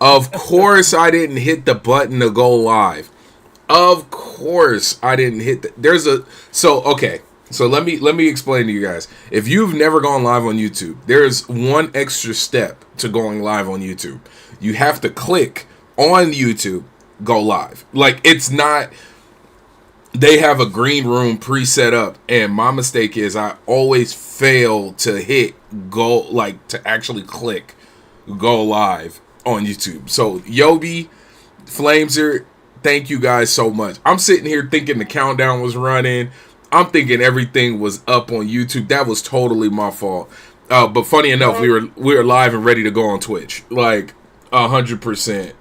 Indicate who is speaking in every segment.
Speaker 1: Of course, I didn't hit the button to go live. Of course, I didn't hit okay. So let me explain to you guys. If you've never gone live on YouTube, there's one extra step to going live on YouTube. You have to click on YouTube, go live. Like, it's not. They have a green room pre-set up, and my mistake is I always fail to hit go, like, to actually click go live on YouTube. So Yobi, Flameser, thank you guys so much. I'm sitting here thinking the countdown was running. I'm thinking everything was up on YouTube. That was totally my fault. But funny enough, we were live and ready to go on Twitch, like 100%.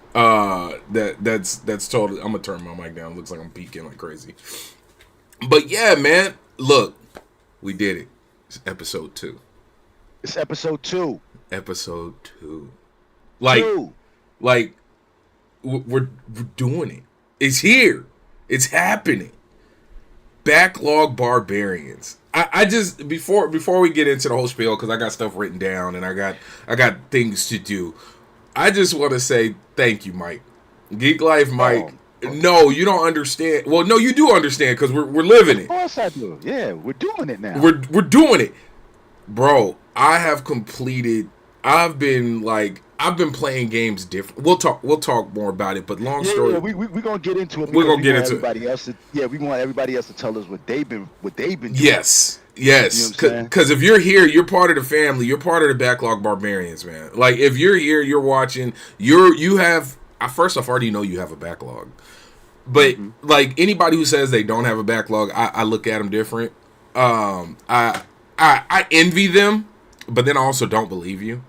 Speaker 1: That's totally. I'm gonna turn my mic down. It looks like I'm peeking like crazy. But yeah, man, look, we did it. It's episode 2.
Speaker 2: It's episode 2.
Speaker 1: Episode 2. Like we're doing it. It's here. It's happening. Backlog Barbarians. I just before we get into the whole spiel, because I got stuff written down and I got things to do. I just want to say thank you, Mike. Geek Life Mike. No, you don't understand. Well, no, you do understand, because we're living it.
Speaker 2: Of course I do. Yeah, we're doing it now.
Speaker 1: We're doing it. Bro, I have completed. I've been playing games different. We'll talk more about it, but long story.
Speaker 2: Yeah, we're gonna get into it.
Speaker 1: We're gonna get into
Speaker 2: everybody it. Else we want everybody else to tell us what they've been doing.
Speaker 1: Yes.
Speaker 2: You know
Speaker 1: Because if you're here, you're part of the family. You're part of the Backlog Barbarians, man. Like, if you're here, you're watching. You have. First off, I already know you have a backlog. But like, anybody who says they don't have a backlog, I look at them different. I envy them, but then I also don't believe you.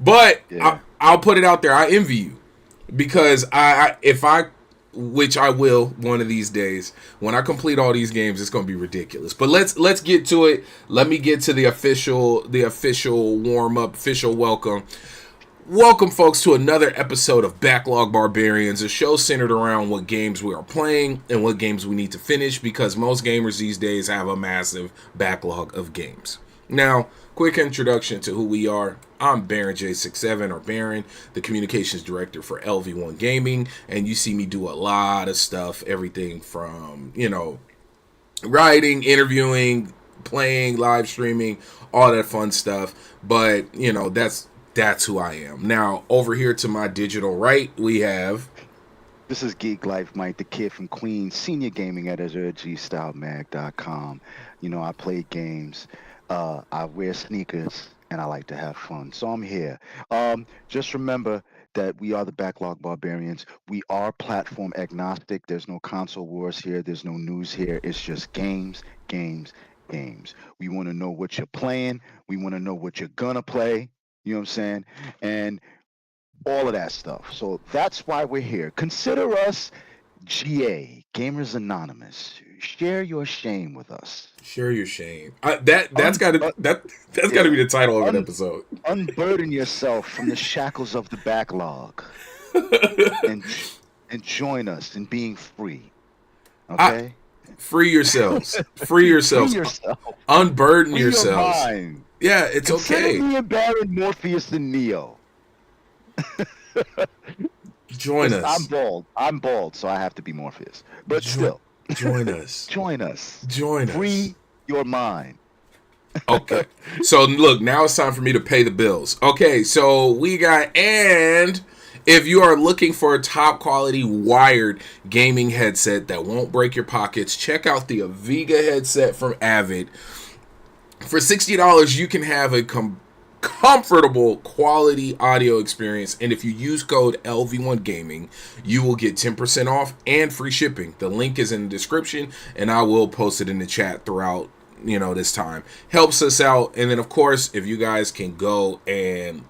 Speaker 1: But yeah. I'll put it out there. I envy you, because which I will one of these days, when I complete all these games, it's gonna be ridiculous. But let's get to it. Let me get to the official warm up, official welcome. Welcome, folks, to another episode of Backlog Barbarians, a show centered around what games we are playing and what games we need to finish, because most gamers these days have a massive backlog of games. Now, quick introduction to who we are. I'm Baron J67, or Baron, the communications director for LV1 Gaming, and you see me do a lot of stuff, everything from, writing, interviewing, playing, live streaming, all that fun stuff. But, that's who I am. Now, over here to my digital right, we have...
Speaker 2: This is Geek Life Mike, the kid from Queens, senior gaming editor at gstylemag.com. I play games, I wear sneakers, and I like to have fun. So I'm here. Just remember that we are the Backlog Barbarians. We are platform agnostic. There's no console wars here. There's no news here. It's just games, games, games. We want to know what you're playing. We want to know what you're going to play. You know what I'm saying? And all of that stuff. So that's why we're here. Consider us GA, Gamers Anonymous. Share your shame with us.
Speaker 1: Share your shame. That's got to be the title of an episode.
Speaker 2: Unburden yourself from the shackles of the backlog, and join us in being free. Okay.
Speaker 1: Free yourselves. Free yourselves. Unburden yourselves.
Speaker 2: Your mind.
Speaker 1: Yeah, it's okay.
Speaker 2: Consider me and Baron, Morpheus, and Neo.
Speaker 1: Join us.
Speaker 2: I'm bald, so I have to be Morpheus. But still.
Speaker 1: Join us.
Speaker 2: Join us.
Speaker 1: Join us.
Speaker 2: Free your mind.
Speaker 1: Okay. So, look, now it's time for me to pay the bills. Okay, so we got... And if you are looking for a top-quality wired gaming headset that won't break your pockets, check out the Aviga headset from Avid. For $60, you can have a comfortable quality audio experience, and if you use code LV1 Gaming, you will get 10% off and free shipping. The link is in the description, and I will post it in the chat throughout this time. Helps us out. And then, of course, if you guys can go and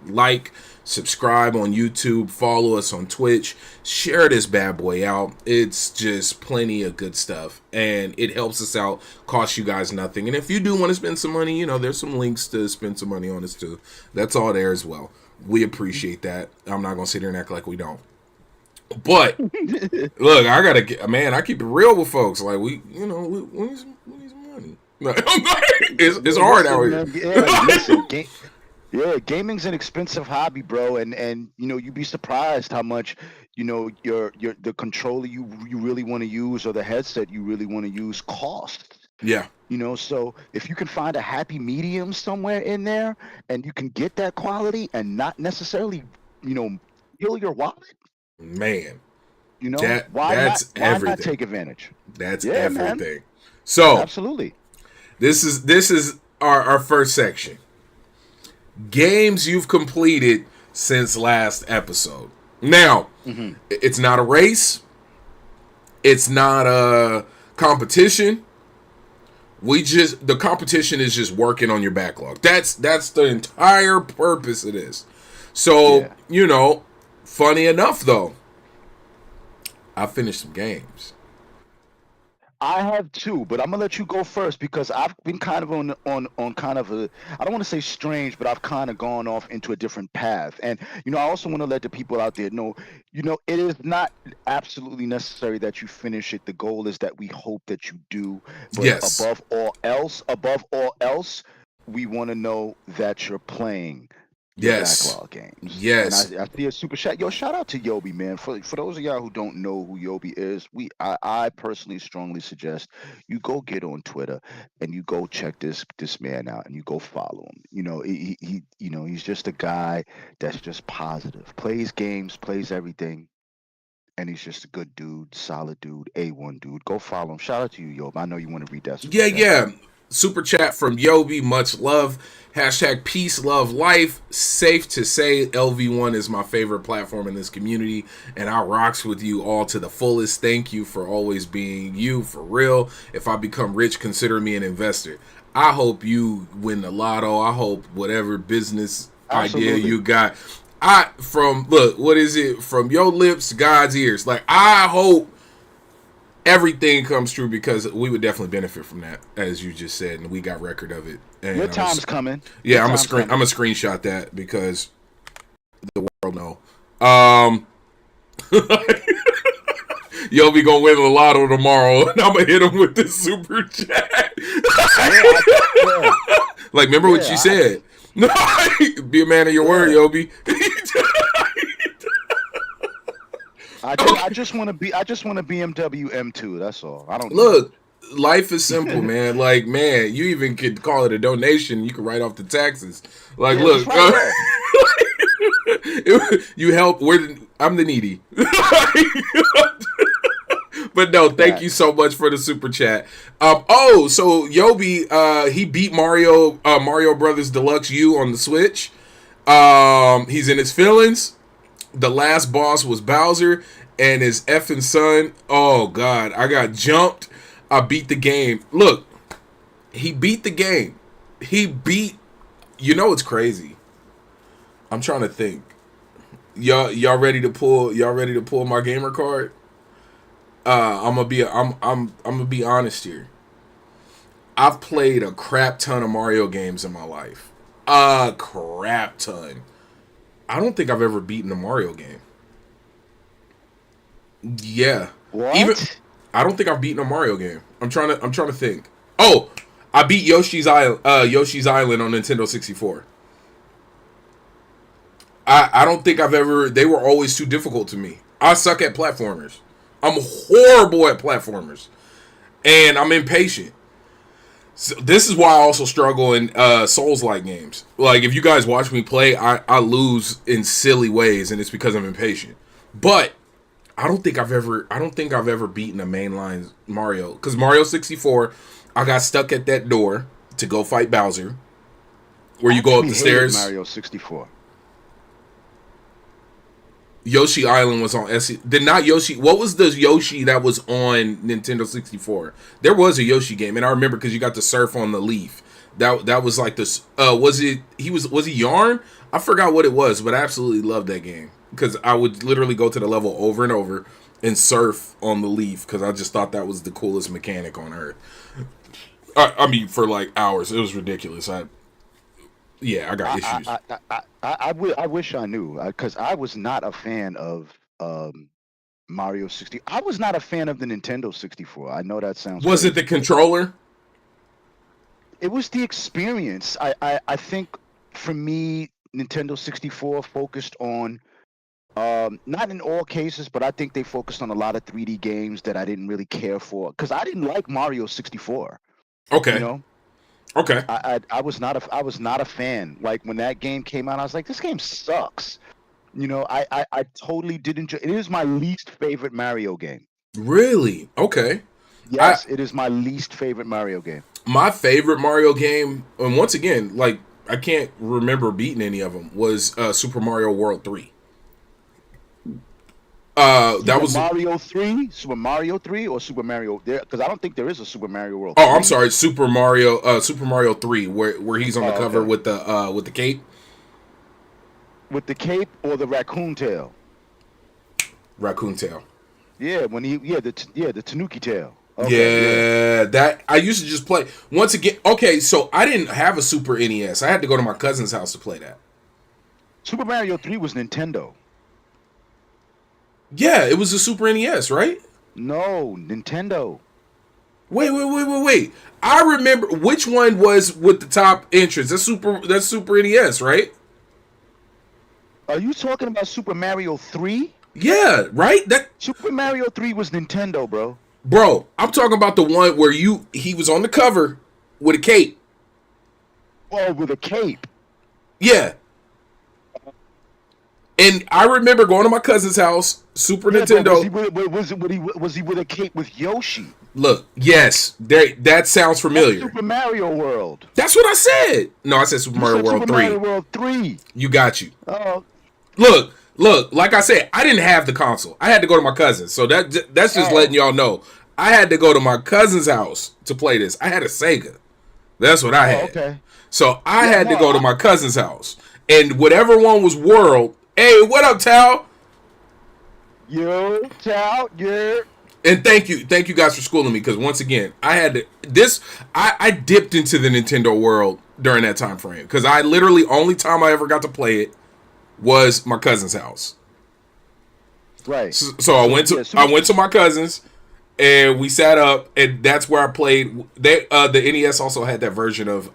Speaker 1: subscribe on YouTube, follow us on Twitch, share this bad boy out. It's just plenty of good stuff, and it helps us out, costs you guys nothing. And if you do want to spend some money, there's some links to spend some money on us too. That's all there as well. We appreciate that. I'm not gonna sit here and act like we don't. But look, I keep it real with folks. Like, we need some money. It's hard out here.
Speaker 2: Yeah, listen, Yeah, gaming's an expensive hobby, bro, and you'd be surprised how much your the controller you really want to use or the headset you really want to use costs.
Speaker 1: Yeah,
Speaker 2: So if you can find a happy medium somewhere in there, and you can get that quality and not necessarily, you know, kill your wallet,
Speaker 1: man,
Speaker 2: why not?
Speaker 1: that's
Speaker 2: Why not
Speaker 1: everything.
Speaker 2: take advantage?
Speaker 1: That's
Speaker 2: Yeah, man,
Speaker 1: everything. So
Speaker 2: absolutely.
Speaker 1: this is our first section. Games you've completed since last episode. Now,
Speaker 2: Hmm.
Speaker 1: it's not a race. It's not a competition. The competition is just working on your backlog. That's the entire purpose of this. So,
Speaker 2: Yeah.
Speaker 1: funny enough though, I finished some games.
Speaker 2: I have two, but I'm gonna let you go first because I've been kind of on kind of a, I don't want to say strange, but I've kind of gone off into a different path. And I also want to let the people out there know, it is not absolutely necessary that you finish it. The goal is that we hope that you do, but
Speaker 1: Yes.
Speaker 2: above all else, we want to know that you're playing your
Speaker 1: Yes.
Speaker 2: backlog games. And I,
Speaker 1: Yes.
Speaker 2: I see a super chat. Yo, shout out to Yobi, man. For those of y'all who don't know who Yobi is, I personally strongly suggest you go get on Twitter and you go check this man out and you go follow him. He's just a guy that's just positive. Plays games, plays everything, and he's just a good dude, solid dude, A1 dude. Go follow him. Shout out to you, Yobi. I know you want to read that super
Speaker 1: Yeah,
Speaker 2: chat.
Speaker 1: yeah. Super chat from Yobi. Much love. Hashtag peace, love, life. Safe to say, LV1 is my favorite platform in this community, and I rocks with you all to the fullest. Thank you for always being you, for real. If I become rich, consider me an investor. I hope you win the lotto. I hope whatever business idea
Speaker 2: Absolutely.
Speaker 1: you got. What is it? From your lips to God's ears. Like, I hope everything comes true because we would definitely benefit from that, as you just said, and we got record of it.
Speaker 2: Your
Speaker 1: And
Speaker 2: time's coming. Your
Speaker 1: yeah,
Speaker 2: time's
Speaker 1: I'm
Speaker 2: coming.
Speaker 1: a screenshot that because the world know. Yo, be gonna win the lotto tomorrow, and I'm gonna hit him with this super chat.
Speaker 2: Yeah, yeah,
Speaker 1: Like, remember what you
Speaker 2: yeah.
Speaker 1: said? Be a man of your word,
Speaker 2: Yeah.
Speaker 1: Yobi.
Speaker 2: I just want to be. I just want a BMW M2. That's all. I don't need
Speaker 1: Look,
Speaker 2: much.
Speaker 1: life is simple, man. Like, man, you even could call it a donation. You can write off the taxes. Like,
Speaker 2: Yeah, just
Speaker 1: look,
Speaker 2: write it off.
Speaker 1: you help. I'm the needy. But no, thank you
Speaker 2: Facts.
Speaker 1: so much for the super chat. So Yobi, he beat Mario Brothers Deluxe U on the Switch. He's in his feelings. The last boss was Bowser and his effing son. Oh God, I got jumped. I beat the game. Look, he beat the game. He beat. It's crazy. I'm trying to think. Y'all ready to pull? Y'all ready to pull my gamer card? I'm gonna be honest here. I've played a crap ton of Mario games in my life. A crap ton. I don't think I've ever beaten a Mario game. Yeah. Even
Speaker 2: What?
Speaker 1: I don't think I've beaten a Mario game. I'm trying to think. Oh, I beat Yoshi's Island on Nintendo 64. I don't think I've ever they were always too difficult to me. I suck at platformers. I'm horrible at platformers. And I'm impatient. So this is why I also struggle in Souls-like games. Like, if you guys watch me play, I lose in silly ways, and it's because I'm impatient. But I don't think I've ever beaten a mainline Mario. Because Mario 64, I got stuck at that door to go fight Bowser, where
Speaker 2: I
Speaker 1: you go up
Speaker 2: actually
Speaker 1: the
Speaker 2: hated
Speaker 1: stairs.
Speaker 2: Mario 64.
Speaker 1: Yoshi Island was on SC. Did not Yoshi? What was the Yoshi that was on Nintendo 64? There was a Yoshi game, and I remember because you got to surf on the leaf. That was like this. Was it? Was he Yarn? I forgot what it was, but I absolutely loved that game because I would literally go to the level over and over and surf on the leaf because I just thought that was the coolest mechanic on earth. I mean, for like hours, it was ridiculous. I got
Speaker 2: I
Speaker 1: issues.
Speaker 2: I I I wish I knew because I was not a fan of Mario 60. I was not a fan of the Nintendo 64. I know that sounds
Speaker 1: Was it the
Speaker 2: crazy.
Speaker 1: controller?
Speaker 2: It was the experience. I think. for me, Nintendo 64 focused on, not in all cases, but I think they focused on a lot of 3D games that I didn't really care for because I didn't like Mario 64. You
Speaker 1: Okay.
Speaker 2: know,
Speaker 1: Okay.
Speaker 2: I was not a fan. Like when that game came out, I was like, this game sucks. I totally did enjoy. It is my least favorite Mario game.
Speaker 1: Really? Okay. I
Speaker 2: Yes, it is my least favorite Mario game.
Speaker 1: My favorite Mario game, and once again, like I can't remember beating any of them, was Super Mario World 3. That was
Speaker 2: Super Mario 3 or Super Mario there because I don't think there is a Super Mario World
Speaker 1: Oh, I'm
Speaker 2: 3.
Speaker 1: sorry, Super Mario 3 where he's on the cover
Speaker 2: Okay.
Speaker 1: with the cape.
Speaker 2: With the cape or the raccoon tail?
Speaker 1: Raccoon tail.
Speaker 2: Yeah, the Tanuki tail. Okay, yeah.
Speaker 1: Yeah, that I used to just play. Once again, okay, so I didn't have a Super NES. I had to go to my cousin's house to play that.
Speaker 2: Super Mario 3 was Nintendo.
Speaker 1: Yeah, it was a Super NES, right?
Speaker 2: No, Nintendo.
Speaker 1: Wait. I remember which one was with the top entrance. That's Super NES, right?
Speaker 2: Are you talking about Super Mario 3?
Speaker 1: Yeah, right? That
Speaker 2: Super Mario 3 was Nintendo, bro.
Speaker 1: Bro, I'm talking about the one where he was on the cover with a cape.
Speaker 2: Oh, with a cape.
Speaker 1: Yeah. And I remember going to my cousin's house, Super Nintendo.
Speaker 2: Was he with a cape with Yoshi?
Speaker 1: Look, yes, that sounds familiar.
Speaker 2: That's Super Mario World.
Speaker 1: That's what I said. No, I said Super Mario World 3.
Speaker 2: Mario World 3.
Speaker 1: You got you.
Speaker 2: Oh.
Speaker 1: Look, like I said, I didn't have the console. I had to go to my cousin's. So that's just letting y'all know. I had to go to my cousin's house to play this. I had a Sega. That's what I had.
Speaker 2: Okay.
Speaker 1: So I had to go to my cousin's house. And whatever one was World. Hey, what up, Tal?
Speaker 2: Yo, Tal, yeah.
Speaker 1: And thank you guys for schooling me, because once again, I dipped into the Nintendo world during that time frame, because I literally only time I ever got to play it was my cousin's house.
Speaker 2: Right.
Speaker 1: So I went to my cousin's, and we sat up, and that's where I played. The NES also had that version of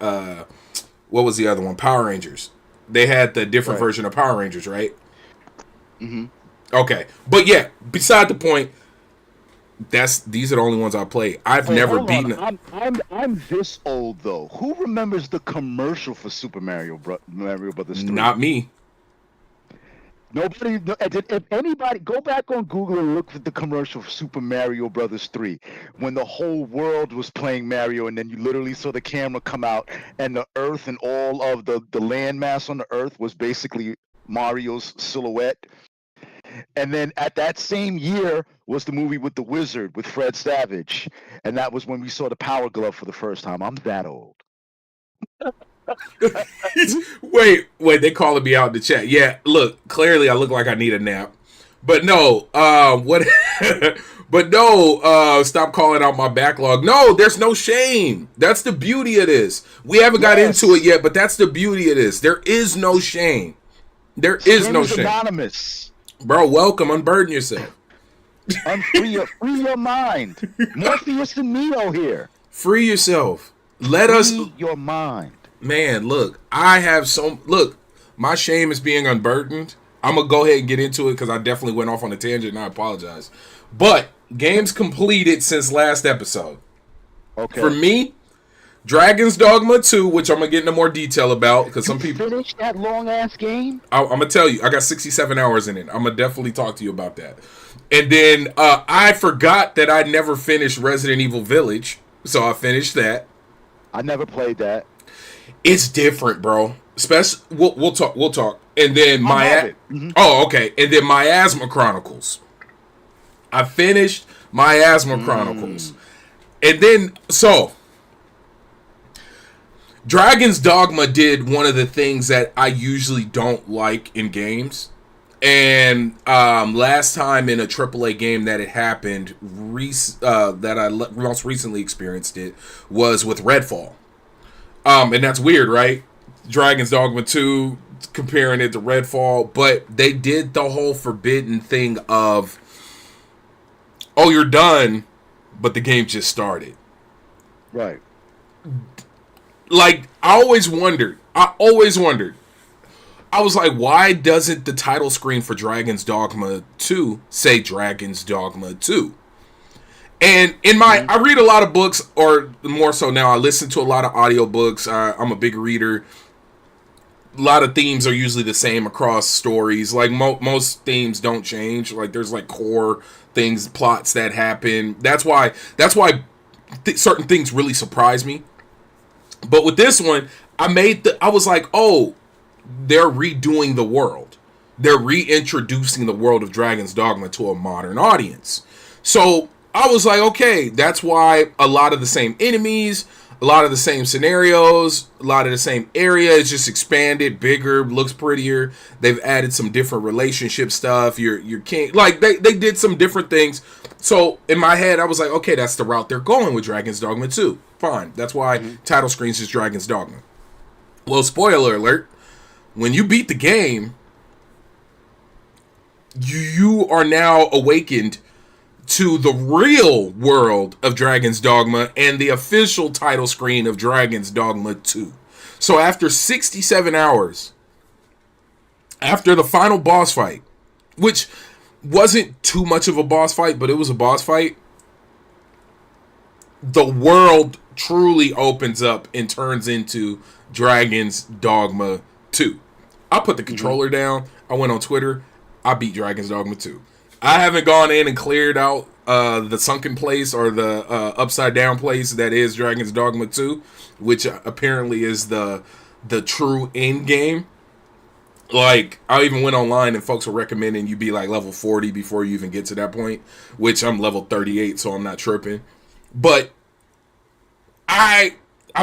Speaker 1: what was the other one? Power Rangers. They had the different version of Power Rangers, right?
Speaker 2: Mm-hmm.
Speaker 1: Okay, but yeah, beside the point. These are the only ones I play. I've never beaten.
Speaker 2: I'm this old though. Who remembers the commercial for Super Mario Brothers 3?
Speaker 1: Not me.
Speaker 2: Nobody. If anybody go back on Google and look for the commercial for Super Mario Brothers 3, when the whole world was playing Mario, and then you literally saw the camera come out, and the Earth and all of the landmass on the Earth was basically Mario's silhouette. And then at that same year was the movie with the Wizard with Fred Savage, and that was when we saw the Power Glove for the first time. I'm that old.
Speaker 1: Wait, they calling me out in the chat. Yeah, look, clearly I look like I need a nap. But no, what but no, stop calling out my backlog. No, there's no shame. That's the beauty of this. We haven't got into it yet, but that's the beauty of this. There is no shame. There is no shame.
Speaker 2: Anonymous.
Speaker 1: Bro, welcome. Unburden yourself.
Speaker 2: Free your mind. Morpheus and Neo here.
Speaker 1: Free yourself. Free
Speaker 2: your mind.
Speaker 1: Man, look, my shame is being unburdened. I'm going to go ahead and get into it because I definitely went off on a tangent and I apologize. But games completed since last episode.
Speaker 2: Okay.
Speaker 1: For me, Dragon's Dogma 2, which I'm going to get into more detail about because some people
Speaker 2: finished that long-ass game?
Speaker 1: I'm going to tell you, I got 67 hours in it. I'm going to definitely talk to you about that. And then I forgot that I never finished Resident Evil Village, so I finished that.
Speaker 2: I never played that.
Speaker 1: It's different, bro. Especially, we'll talk. And then
Speaker 2: Mm-hmm.
Speaker 1: Okay. And then Miasma Chronicles. I finished Miasma Chronicles. And then, Dragon's Dogma did one of the things that I usually don't like in games. And last time in a AAA game that it happened, that I most recently experienced it, was with Redfall. And that's weird, right? Dragon's Dogma 2, comparing it to Redfall. But they did the whole forbidden thing of, oh, you're done, but the game just started.
Speaker 2: Right.
Speaker 1: Like, I always wondered, I always wondered. I was like, why doesn't the title screen for Dragon's Dogma 2 say Dragon's Dogma 2? And I read a lot of books, or more so now, I listen to a lot of audiobooks. I'm a big reader. A lot of themes are usually the same across stories. Like most themes don't change. Like there's like core things, plots that happen. That's why certain things really surprise me. But with this one, I was like, oh, they're redoing the world. They're reintroducing the world of Dragon's Dogma to a modern audience. So I was like, okay, that's why a lot of the same enemies, a lot of the same scenarios, a lot of the same area is just expanded, bigger, looks prettier. They've added some different relationship stuff. Your king, like they did some different things. So in my head, I was like, okay, that's the route they're going with Dragon's Dogma 2. Fine. That's why title screens is Dragon's Dogma. Well, spoiler alert. When you beat the game, you are now awakened to the real world of Dragon's Dogma and the official title screen of Dragon's Dogma 2. So after 67 hours, after the final boss fight, which wasn't too much of a boss fight, but it was a boss fight, the world truly opens up and turns into Dragon's Dogma 2. I put the controller down. I went on Twitter. I beat Dragon's Dogma 2. I haven't gone in and cleared out the sunken place or the upside down place that is Dragon's Dogma 2, which apparently is the true end game. Like, I even went online and folks were recommending you be like level 40 before you even get to that point, which I'm level 38, so I'm not tripping. But I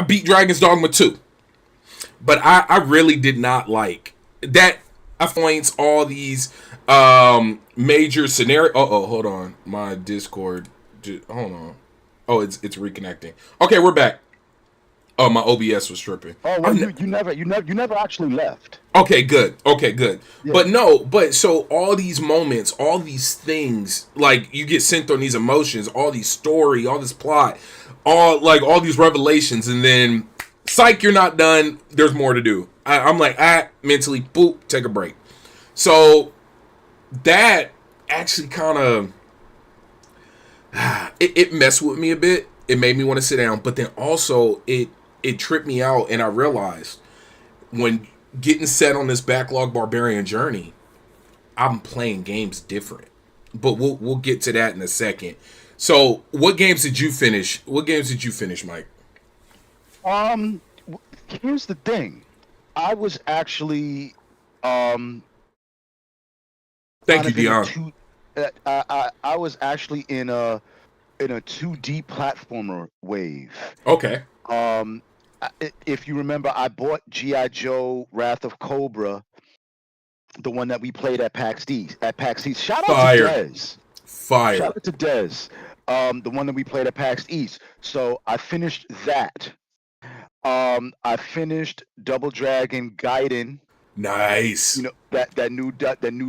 Speaker 1: beat Dragon's Dogma 2. But I really did not like that. I points all these major scenario. Hold on. My Discord. Hold on. Oh, it's reconnecting. Okay, we're back. Oh, my OBS was tripping.
Speaker 2: Oh, well, you never actually left.
Speaker 1: Okay, good. Yeah. But so all these moments, all these things, like you get sent on these emotions, all these story, all this plot, all these revelations, and then psych, you're not done. There's more to do. I'm like, mentally, boop, take a break. So that actually kind of it messed with me a bit. It made me want to sit down, but then also it tripped me out, and I realized when getting set on this Backlog Barbarian journey, I'm playing games different. But we'll get to that in a second. So, what games did you finish? Mike?
Speaker 2: Here's the thing. I was actually
Speaker 1: Thank you, Dion.
Speaker 2: I was actually in a 2D platformer wave.
Speaker 1: Okay.
Speaker 2: If you remember, I bought G.I. Joe Wrath of Cobra, the one that we played at PAX East. Shout out to Dez.
Speaker 1: Fire.
Speaker 2: Shout out to Dez. The one that we played at PAX East. So I finished that. I finished Double Dragon Gaiden.
Speaker 1: Nice.
Speaker 2: You know that new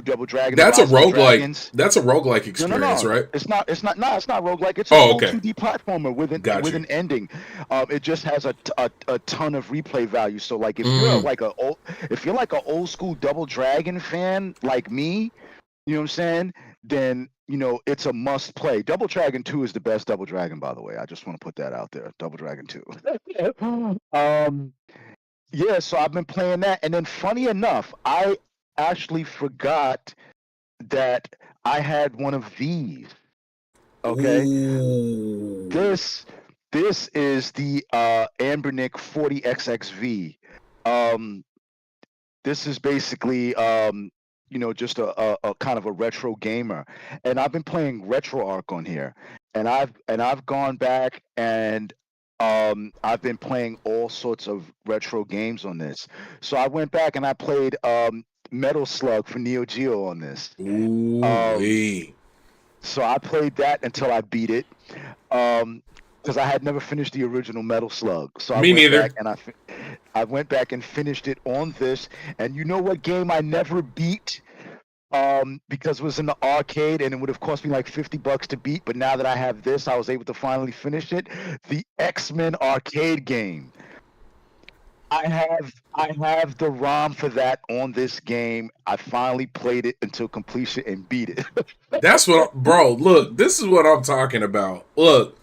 Speaker 2: Double Dragon.
Speaker 1: That's a roguelike. That's a roguelike experience,
Speaker 2: no.
Speaker 1: right?
Speaker 2: It's not roguelike. It's a 2D platformer with an ending. It just has a ton of replay value. So like if you're like an old school Double Dragon fan like me, you know what I'm saying? Then it's a must play. Double Dragon 2 is the best Double Dragon, by the way. I just want to put that out there. Double Dragon 2. Yeah, so I've been playing that, and then funny enough, I actually forgot that I had one of these. Okay,
Speaker 1: Ooh.
Speaker 2: this is the Ambernick 40XXV. This is basically just a kind of a retro gamer, and I've been playing RetroArch on here, and I've gone back and I've been playing all sorts of retro games on this. So I went back and I played Metal Slug for Neo Geo on this.
Speaker 1: Ooh.
Speaker 2: So I played that until I beat it, because I had never finished the original Metal Slug. So
Speaker 1: Me neither.
Speaker 2: I went back and finished it on this. And you know what game I never beat? Because it was in the arcade and it would have cost me like $50 to beat, but now that I have this, I was able to finally finish it. The X-Men arcade game. I have the ROM for that on this game. I finally played it until completion and beat it.
Speaker 1: That's what, bro. Look, this is what I'm talking about. Look,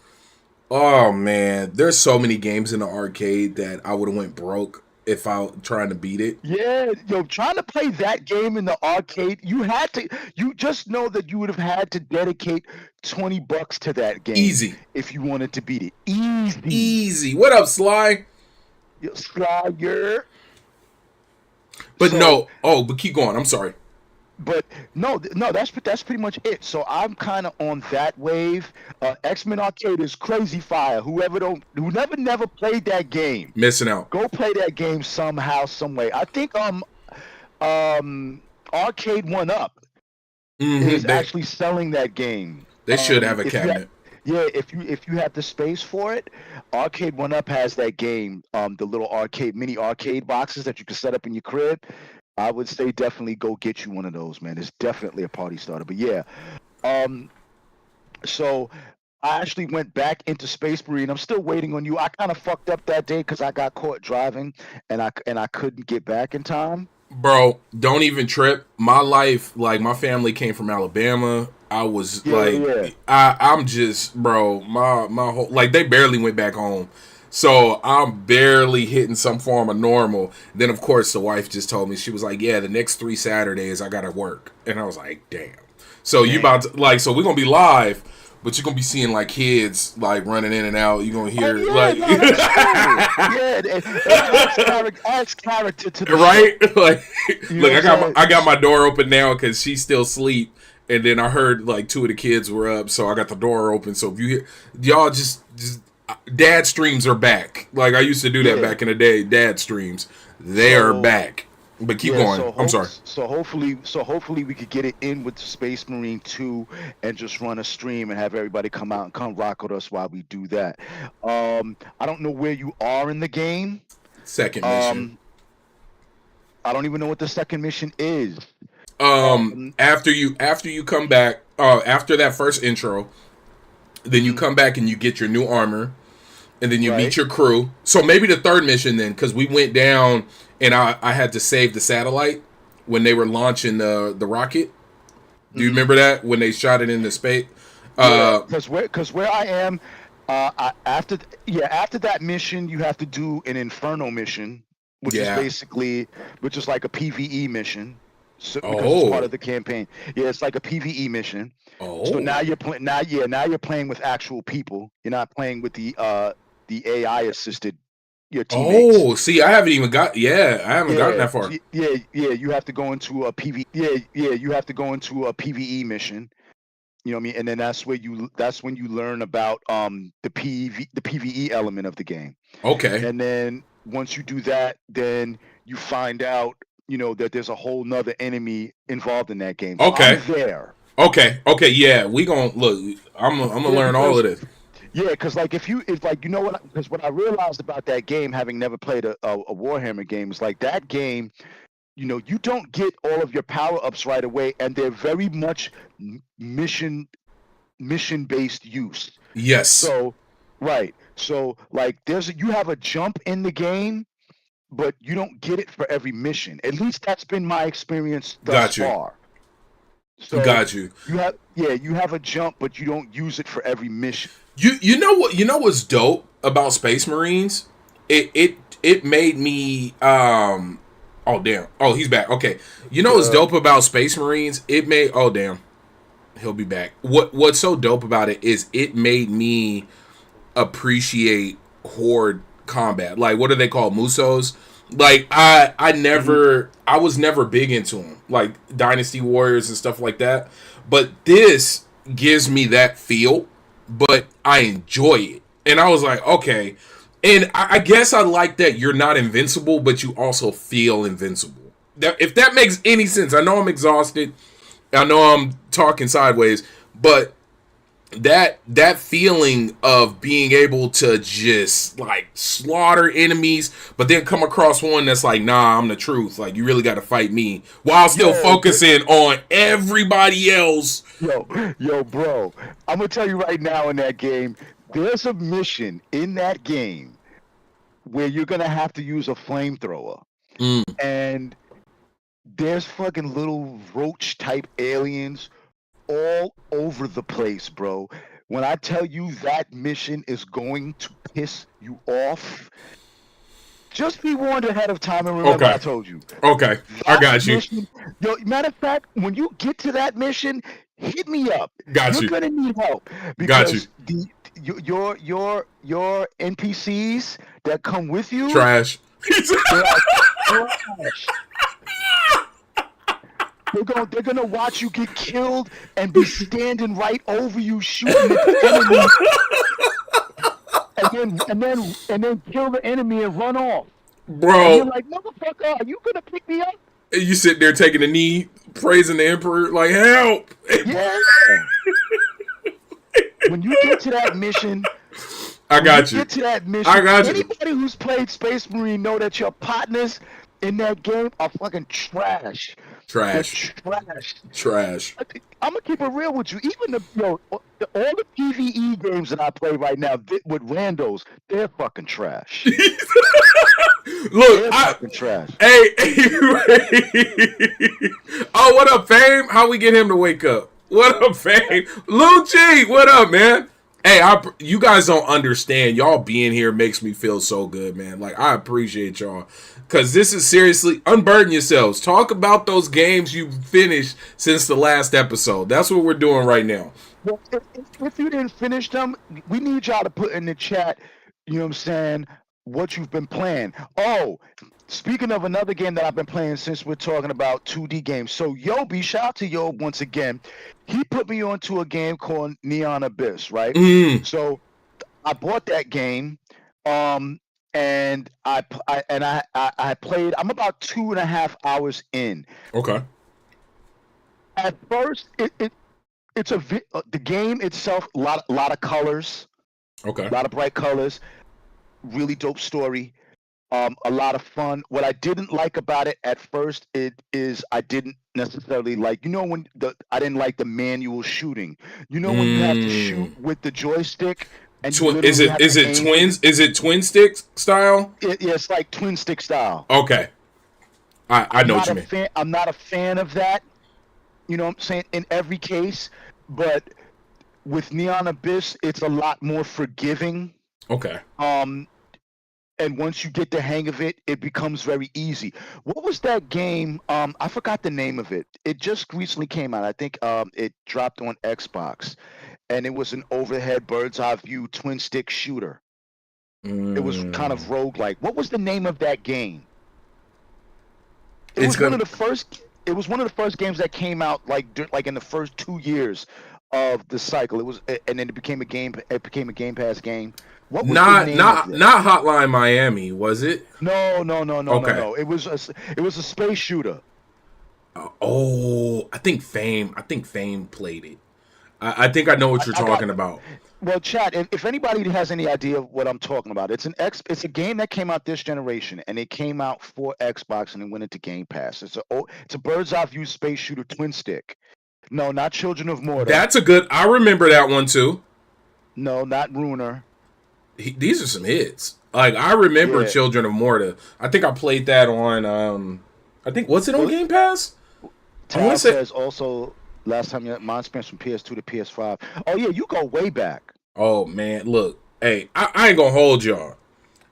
Speaker 1: oh man, there's so many games in the arcade that I would have went broke if I trying to beat it.
Speaker 2: Yeah, yo, trying to play that game in the arcade, you just know that you would have had to dedicate $20 to that game
Speaker 1: Easy,
Speaker 2: if you wanted to beat it. Easy.
Speaker 1: easy. What up, Sly?
Speaker 2: Yo, Slayer.
Speaker 1: But
Speaker 2: So,
Speaker 1: no. Oh, but keep going. I'm sorry.
Speaker 2: but no, no, that's pretty much it. So I'm kind of on that wave. X-Men Arcade is crazy fire. Who never played that game,
Speaker 1: Missing out.
Speaker 2: go play that game somehow, some way. I think Arcade One Up is
Speaker 1: They
Speaker 2: actually selling that game.
Speaker 1: they should have a
Speaker 2: If you have,
Speaker 1: cabinet.
Speaker 2: yeah, if you have the space for it, Arcade One Up has that game. The little mini arcade boxes that you can set up in your crib. I would say definitely go get you one of those, man. It's definitely a party starter. But yeah, um, so I actually went back into Space Marine. I'm still waiting on you. I kind of fucked up that day because I got caught driving and I couldn't get back in time.
Speaker 1: Bro, don't even trip. My life, like my family came from Alabama. I was
Speaker 2: Yeah,
Speaker 1: like,
Speaker 2: yeah.
Speaker 1: I'm just, bro. My whole like they barely went back home, so I'm barely hitting some form of normal. Then of course the wife just told me, she was like, yeah, the next 3 Saturdays I gotta work, and I was like, damn. So you about
Speaker 2: Damn.
Speaker 1: to like, so we're gonna be live, but you're gonna be seeing like kids like running in and out. You're gonna
Speaker 2: Oh
Speaker 1: hear
Speaker 2: yeah,
Speaker 1: like,
Speaker 2: no, that's cool. Yeah, it adds character to the show.
Speaker 1: right? Like,
Speaker 2: You know
Speaker 1: look,
Speaker 2: what I'm saying?
Speaker 1: I got my door open now because she's still asleep, and then I heard like two of the kids were up, so I got the door open. So if you hear y'all just dad streams are back. Like I used to do that
Speaker 2: Yeah.
Speaker 1: back in the day. Dad streams, they are
Speaker 2: So
Speaker 1: back. But keep
Speaker 2: yeah,
Speaker 1: going. I'm sorry.
Speaker 2: hopefully we could get it in with Space Marine 2 and just run a stream and have everybody come out and come rock with us while we do that. I don't know where you are in the game.
Speaker 1: Second mission.
Speaker 2: Um, I don't even know what the second mission is. Um,
Speaker 1: After you come back, after that first intro, then you
Speaker 2: mhm,
Speaker 1: come back and you get your new armor, and then you
Speaker 2: right.
Speaker 1: meet your crew. So maybe the third mission then, because we went down and I had to save the satellite when they were launching the rocket. Do you
Speaker 2: Hmm.
Speaker 1: remember that when they shot it into space?
Speaker 2: Yeah,
Speaker 1: Uh,
Speaker 2: because where I am, after that mission, you have to do an Inferno mission, which is
Speaker 1: yeah.
Speaker 2: basically which is like a PVE mission, so because it's part
Speaker 1: Oh,
Speaker 2: of the campaign. Yeah, it's like a PVE mission. So
Speaker 1: oh,
Speaker 2: now you're playing now you're playing with actual people. You're not playing with the AI assisted your teammates.
Speaker 1: oh. See, I haven't even got. Yeah, I haven't gotten
Speaker 2: Yeah,
Speaker 1: that far.
Speaker 2: yeah. You have to go into a PV. Yeah. You have to go into a PVE mission. You know what I mean? And then that's when you learn about the PVE element of the game.
Speaker 1: Okay,
Speaker 2: And then once you do that, then you find out, that there's a whole nother enemy involved in that game. So I'm
Speaker 1: okay,
Speaker 2: there.
Speaker 1: okay. Yeah, we gonna look. I'm gonna
Speaker 2: Yeah,
Speaker 1: learn all of
Speaker 2: because
Speaker 1: this.
Speaker 2: yeah, because like if like because what I realized about that game, having never played a Warhammer game, is like that game, you don't get all of your power ups right away, and they're very much mission based use.
Speaker 1: Yes,
Speaker 2: So, right. So, like, you have a jump in the game, but you don't get it for every mission. At least that's been my experience thus
Speaker 1: got you,
Speaker 2: far. So,
Speaker 1: got you.
Speaker 2: you have a jump, but you don't use it for every mission.
Speaker 1: You know what, what's dope about Space Marines? It made me oh damn. Oh, he's back. Okay. You know what's
Speaker 2: Uh,
Speaker 1: dope about Space Marines? It made, oh damn. He'll be back. What's so dope about it is it made me appreciate horde combat. Like what do they call musos? Like
Speaker 2: mhm.
Speaker 1: I was never big into them. Like Dynasty Warriors and stuff like that. But this gives me that feel, but I enjoy it. And I was like, okay. And I guess I like that you're not invincible, but you also feel invincible. If that makes any sense. I know I'm exhausted. I know I'm talking sideways, but that feeling of being able to just like slaughter enemies, but then come across one that's like, nah, I'm the truth. Like you really got to fight me while still
Speaker 2: Yo,
Speaker 1: focusing on everybody else.
Speaker 2: yo, bro. I'm gonna tell you right now in that game, there's a mission in that game where you're gonna have to use a flamethrower,
Speaker 1: Mm.
Speaker 2: and there's fucking little roach type aliens all over the place, bro. When I tell you that mission is going to piss you off, just be warned ahead of time and remember
Speaker 1: Okay.
Speaker 2: I told you.
Speaker 1: Okay. I
Speaker 2: That
Speaker 1: got you.
Speaker 2: mission, yo, matter of fact, when you get to that mission, hit me up.
Speaker 1: Got
Speaker 2: You're
Speaker 1: you.
Speaker 2: gonna need help
Speaker 1: Got you.
Speaker 2: because your NPCs that come with you,
Speaker 1: Trash.
Speaker 2: they are trash. They're gonna watch you get killed and be standing right over you shooting at the enemy, and then kill the enemy and run off. And you're
Speaker 1: Bro,
Speaker 2: like, motherfucker, are you gonna pick me up?
Speaker 1: you sit there taking a knee, praising the emperor, like, help.
Speaker 2: Yeah. When you get to that mission,
Speaker 1: I got you.
Speaker 2: Get to that mission.
Speaker 1: I got you.
Speaker 2: Anybody who's played Space Marine know that your partners in that game are fucking trash.
Speaker 1: Trash.
Speaker 2: They're trash.
Speaker 1: Trash.
Speaker 2: I'm gonna keep it real with you. Even all the PVE games that I play right now with randos, they're fucking trash.
Speaker 1: Look,
Speaker 2: They're fucking trash.
Speaker 1: Hey, oh, what up, Fame? How we get him to wake up? What up, Fame? Lucci, what up, man? Hey, you guys don't understand. Y'all being here makes me feel so good, man. Like, I appreciate y'all. Because this is seriously, unburden yourselves. Talk about those games you finished since the last episode. That's what we're doing right now.
Speaker 2: Well, if you didn't finish them, we need y'all to put in the chat, you know what I'm saying, what you've been playing. Oh, speaking of another game that I've been playing since we're talking about 2D games. So Yobi, shout out to Yob once again. He put me onto a game called Neon Abyss, right? So I bought that game, and I played. I'm about 2.5 hours in.
Speaker 1: Okay.
Speaker 2: At first, it's the game itself, a lot of colors.
Speaker 1: Okay.
Speaker 2: A lot of bright colors. Really dope story. A lot of fun. What I didn't like about it at first is I didn't necessarily like, when I didn't like the manual shooting. When you have to shoot with the joystick and
Speaker 1: is it twins? Is it twin stick style?
Speaker 2: Yeah, it's like twin stick style.
Speaker 1: Okay. I know what you mean.
Speaker 2: I'm not a fan of that. You know what I'm saying? In every case, but with Neon Abyss, it's a lot more forgiving.
Speaker 1: Okay.
Speaker 2: And once you get the hang of it, it becomes very easy. What was that game? I forgot the name of it. It just recently came out. I think it dropped on Xbox, and it was an overhead bird's eye view twin stick shooter. It was kind of roguelike. What was the name of that game? It was one of the first games that came out like in the first 2 years of the cycle. It was, and then it became a Game Pass game. What was
Speaker 1: not
Speaker 2: the name
Speaker 1: not
Speaker 2: of it?
Speaker 1: not Hotline Miami, was it?
Speaker 2: No.
Speaker 1: Okay.
Speaker 2: No. It was a space shooter.
Speaker 1: I think Fame played it. I think I know what you're talking about.
Speaker 2: Well, chat. If anybody has any idea of what I'm talking about, it's a game that came out this generation, and it came out for Xbox, and it went into Game Pass. It's a bird's eye view space shooter twin stick. No, not Children of Morta.
Speaker 1: That's a good. I remember that one too.
Speaker 2: No, not Ruiner.
Speaker 1: These are some hits. Like, I remember Children of Morta. I think I played that on. I think, was it on Game Pass?
Speaker 2: Tal says also last time mine spent from PS2 to PS5. Oh yeah, you go way back.
Speaker 1: Oh man, look, hey, I ain't gonna hold y'all.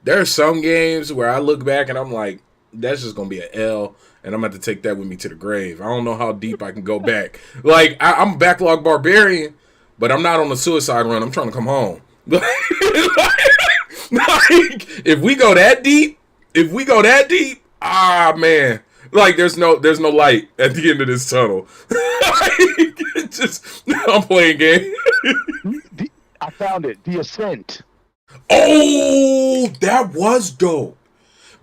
Speaker 1: There are some games where I look back and I'm like, that's just gonna be an L, and I'm gonna have to take that with me to the grave. I don't know how deep I can go back. Like, I'm a Backlog Barbarian, but I'm not on a suicide run. I'm trying to come home. Like, if we go that deep, man, like there's no light at the end of this tunnel. I'm playing game.
Speaker 2: I found it. The Ascent.
Speaker 1: Oh, that was dope.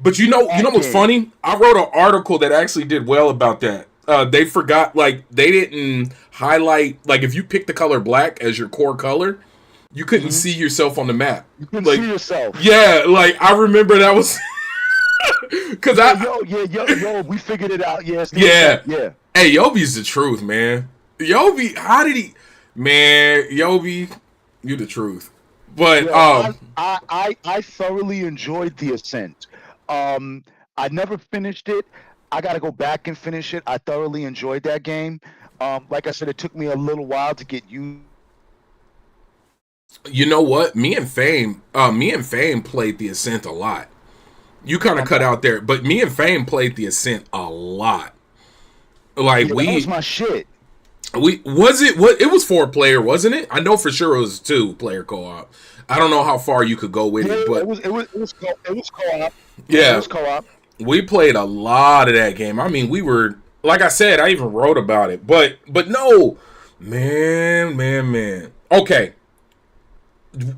Speaker 1: But you know what's funny? I wrote an article that actually did well about that. They forgot, like, they didn't highlight, like, if you pick the color black as your core color, you couldn't see yourself on the map.
Speaker 2: You couldn't
Speaker 1: like,
Speaker 2: see yourself.
Speaker 1: Yeah, like, I remember that was... Cause
Speaker 2: yo, we figured it out. Yeah.
Speaker 1: Hey, Yobi's the truth, man. Yobi, how did he... Man, Yobi, you the truth. But
Speaker 2: Yo, I thoroughly enjoyed the Ascent. Um, I never finished it. I got to go back and finish it. I thoroughly enjoyed that game. Like I said, it took me a little while to get used.
Speaker 1: you know what? Me and Fame played the Ascent a lot. You kind of
Speaker 2: I'm
Speaker 1: cut
Speaker 2: sorry.
Speaker 1: out there, but me and Fame played the Ascent a lot. Like
Speaker 2: Yeah, that was
Speaker 1: we
Speaker 2: my shit.
Speaker 1: we was it what it was 4 player, wasn't it? I know for sure it was 2 player co-op. I don't know how far you could go with
Speaker 2: Yeah,
Speaker 1: it, but
Speaker 2: it was co-op. Yeah, it
Speaker 1: yeah,
Speaker 2: was co-op.
Speaker 1: we played a lot of that game. I mean, we were like I said, I even wrote about it. But no, man. Okay,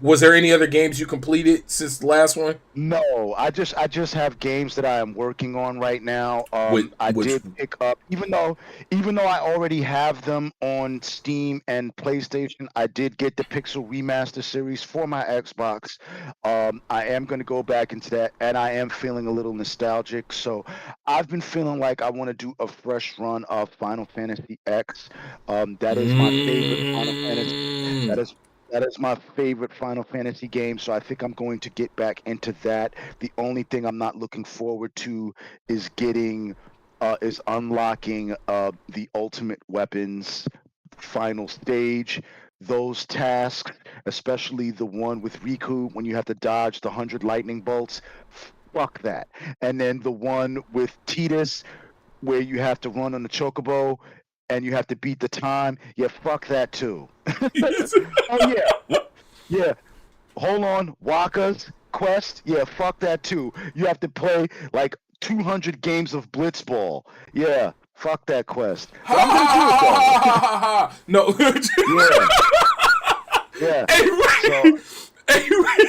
Speaker 1: was there any other games you completed since the last one?
Speaker 2: No, I just have games that I am working on right now. I
Speaker 1: Which
Speaker 2: did pick up, even though I already have them on Steam and PlayStation, I did get the Pixel Remaster series for my Xbox. I am going to go back into that, and I am feeling a little nostalgic. So I've been feeling like I want to do a fresh run of Final Fantasy X. That is my favorite Final Fantasy.
Speaker 1: mm,
Speaker 2: That is that is my favorite Final Fantasy game, so I think I'm going to get back into that. The only thing I'm not looking forward to is unlocking the ultimate weapons final stage. Those tasks, especially the one with Riku when you have to dodge the 100 lightning bolts, fuck that. And then the one with Tidus where you have to run on the chocobo and you have to beat the time. Yeah, fuck that too. Oh yeah, yeah. Hold on, Waka's Quest. Yeah, fuck that too. You have to play like 200 games of Blitzball. Yeah, fuck that quest.
Speaker 1: ha
Speaker 2: But I'm gonna do it though.
Speaker 1: ha ha ha ha. No.
Speaker 2: Yeah, yeah.
Speaker 1: Hey,
Speaker 2: So
Speaker 1: Ray. Hey, Ray.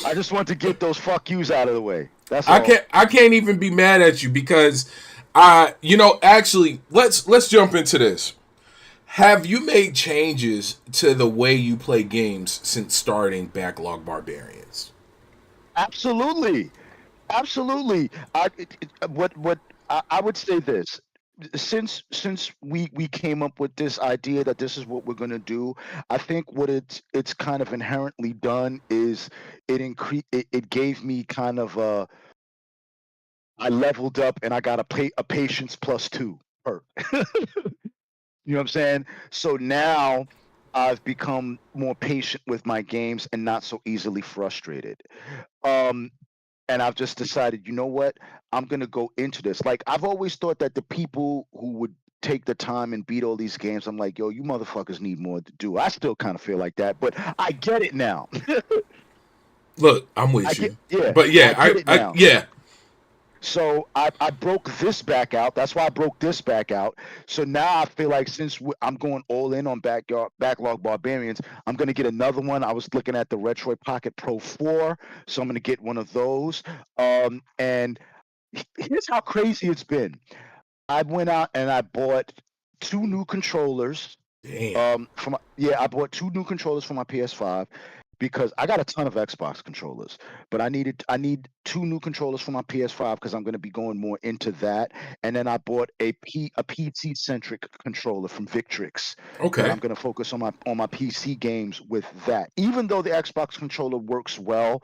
Speaker 2: I just want to get those fuck yous out of the way. That's
Speaker 1: I
Speaker 2: all.
Speaker 1: can't even be mad at you because actually let's jump into this. Have you made changes to the way you play games since starting Backlog Barbarians?
Speaker 2: Absolutely, absolutely. I would say this. Since we came up with this idea that this is what we're going to do, I think what it's kind of inherently done is it gave me kind of I leveled up and I got a patience plus two perk. You know what I'm saying? So now I've become more patient with my games and not so easily frustrated. Um, and I've just decided, you know what? I'm gonna go into this. Like I've always thought that the people who would take the time and beat all these games, I'm like, yo, you motherfuckers need more to do. I still kind of feel like that, but I get it now.
Speaker 1: Look, I'm
Speaker 2: I
Speaker 1: with
Speaker 2: get
Speaker 1: you,
Speaker 2: yeah,
Speaker 1: but
Speaker 2: I
Speaker 1: yeah,
Speaker 2: get it
Speaker 1: I
Speaker 2: now.
Speaker 1: yeah.
Speaker 2: So I broke this back out. That's why I broke this back out. So now I feel like since I'm going all in on Backlog Barbarians, I'm gonna get another one. I was looking at the Retroid Pocket Pro 4, so I'm gonna get one of those. And here's how crazy it's been. I went out and I bought 2 new controllers.
Speaker 1: Damn.
Speaker 2: Yeah, I bought 2 new controllers for my PS5 because I got a ton of Xbox controllers, but I need 2 new controllers for my PS5 because I'm going to be going more into that. And then I bought a PC centric controller from Victrix that
Speaker 1: Okay.
Speaker 2: I'm going to focus on my PC games with that. Even though the Xbox controller works well,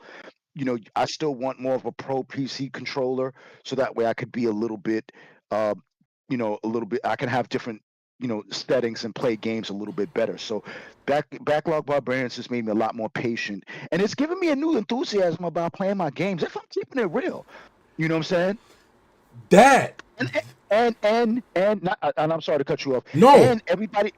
Speaker 2: I still want more of a pro PC controller so that way I could be a little bit, uh, I can have different, settings and play games a little bit better. So Backlog Barbarians has made me a lot more patient, and it's given me a new enthusiasm about playing my games. If I'm keeping it real, you know what I'm saying?
Speaker 1: That
Speaker 2: And and I'm sorry to cut you off.
Speaker 1: no.
Speaker 2: And everybody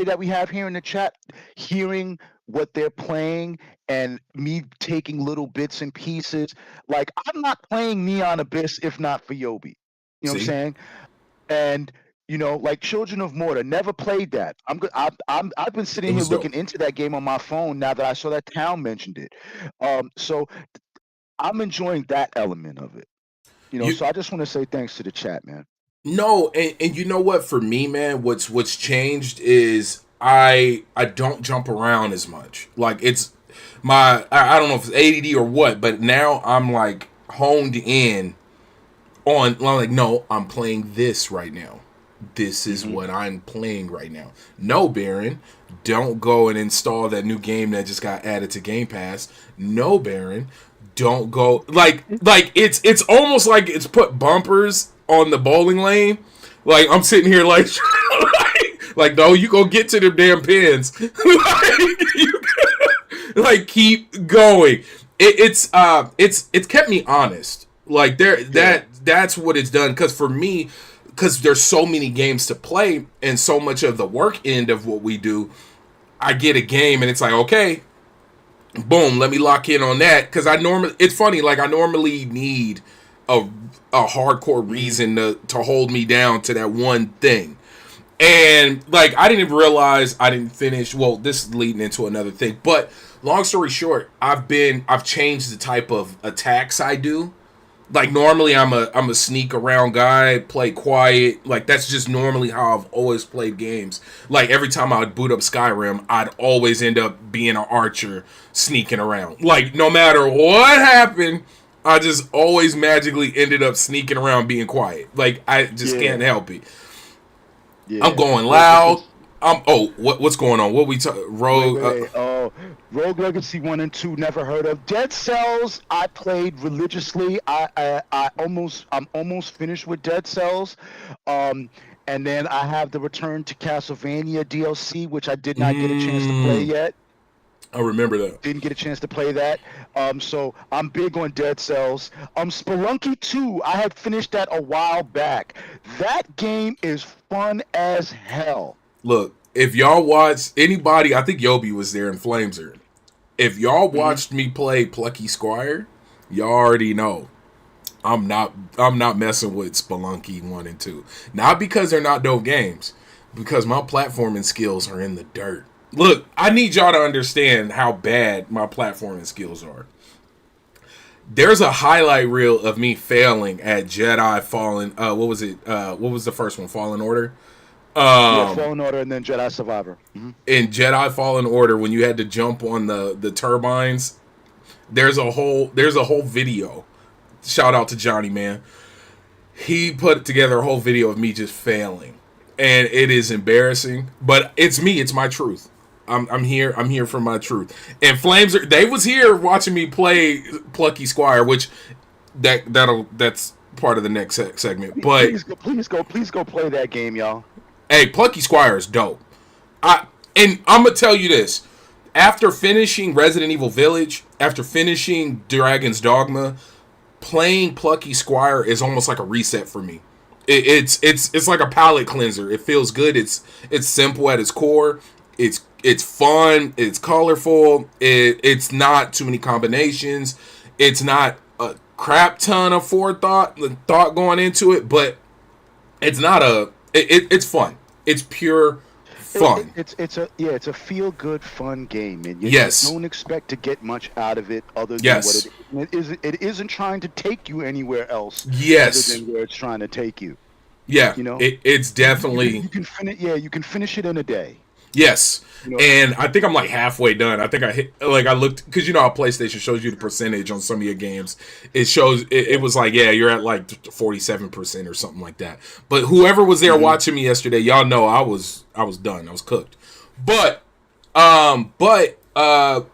Speaker 2: that we have here in the chat, hearing what they're playing and me taking little bits and pieces. Like I'm not playing Neon Abyss if not for Yobi. You know what I'm
Speaker 1: See,
Speaker 2: saying? And like Children of Mortar, never played that. I've been
Speaker 1: it
Speaker 2: sitting here
Speaker 1: was dope.
Speaker 2: looking into that game on my phone now that I saw that Town mentioned it. So I'm enjoying that element of it.
Speaker 1: You
Speaker 2: So I just want to say thanks to the chat, man.
Speaker 1: no, and you know what? For me, man, what's changed is I don't jump around as much. Like it's I don't know if it's ADD or what, but now I'm like honed in on like no, I'm playing this right now. This is what I'm playing right now. No, Baron, don't go and install that new game that just got added to Game Pass. No, Baron, don't go like it's almost like it's put bumpers on the bowling lane. Like I'm sitting here like like no, you go get to them damn pins. Like keep going. It's kept me honest. Like that's what it's done. Because for me, because there's so many games to play and so much of the work end of what we do, I get a game and it's like, okay, boom, let me lock in on that. Because it's funny, like I normally need a hardcore reason to hold me down to that one thing. And like I didn't even realize I didn't finish. Well, this is leading into another thing, but long story short, I've changed the type of attacks I do. Like normally I'm a sneak around guy, play quiet. Like that's just normally how I've always played games. Like every time I would boot up Skyrim, I'd always end up being an archer sneaking around. Like no matter what happened, I just always magically ended up sneaking around being quiet. Like I just can't help it. Yeah. I'm going loud. What's going on? What we Rogue?
Speaker 2: Rogue Legacy 1 and 2, never heard of. Dead Cells, I played religiously. I'm almost finished with Dead Cells. And then I have the Return to Castlevania DLC, which I did not get a chance to play yet.
Speaker 1: I remember that.
Speaker 2: Didn't get a chance to play that. So I'm big on Dead Cells. Spelunky 2, I had finished that a while back. That game is fun as hell.
Speaker 1: Look, if y'all watch anybody, I think Yobi was there and Flameser. If y'all watched me play Plucky Squire, y'all already know I'm not messing with Spelunky 1 and 2. Not because they're not dope games, because my platforming skills are in the dirt. Look, I need y'all to understand how bad my platforming skills are. There's a highlight reel of me failing at Jedi Fallen. What was it? What was the first one? Fallen Order.
Speaker 2: Fallen Order and then Jedi Survivor.
Speaker 1: In Jedi Fallen Order, when you had to jump on the turbines, there's a whole video. Shout out to Johnny, man. He put together a whole video of me just failing, and it is embarrassing. But it's me. It's my truth. I'm here for my truth. And Flames, they was here watching me play Plucky Squire, which that's part of the next segment. But
Speaker 2: please go play that game, y'all.
Speaker 1: Hey, Plucky Squire is dope. And I'm gonna tell you this: after finishing Resident Evil Village, after finishing Dragon's Dogma, playing Plucky Squire is almost like a reset for me. It's like a palate cleanser. It feels good. It's simple at its core. It's fun. It's colorful. It's not too many combinations. It's not a crap ton of thought going into it, but it's not it's fun. It's pure fun.
Speaker 2: It's a feel good fun game, and you don't expect to get much out of it other than what it is. It isn't trying to take you anywhere else.
Speaker 1: Yes,
Speaker 2: other than where it's trying to take you.
Speaker 1: Yeah, you know, it's definitely
Speaker 2: you can finish. Yeah, you can finish it in a day.
Speaker 1: Yes, and I think I'm like halfway done. I think I looked, because you know how PlayStation shows you the percentage on some of your games. It shows it was like, yeah, you're at like 47% or something like that. But whoever was there watching me yesterday, y'all know I was done. I was cooked. But the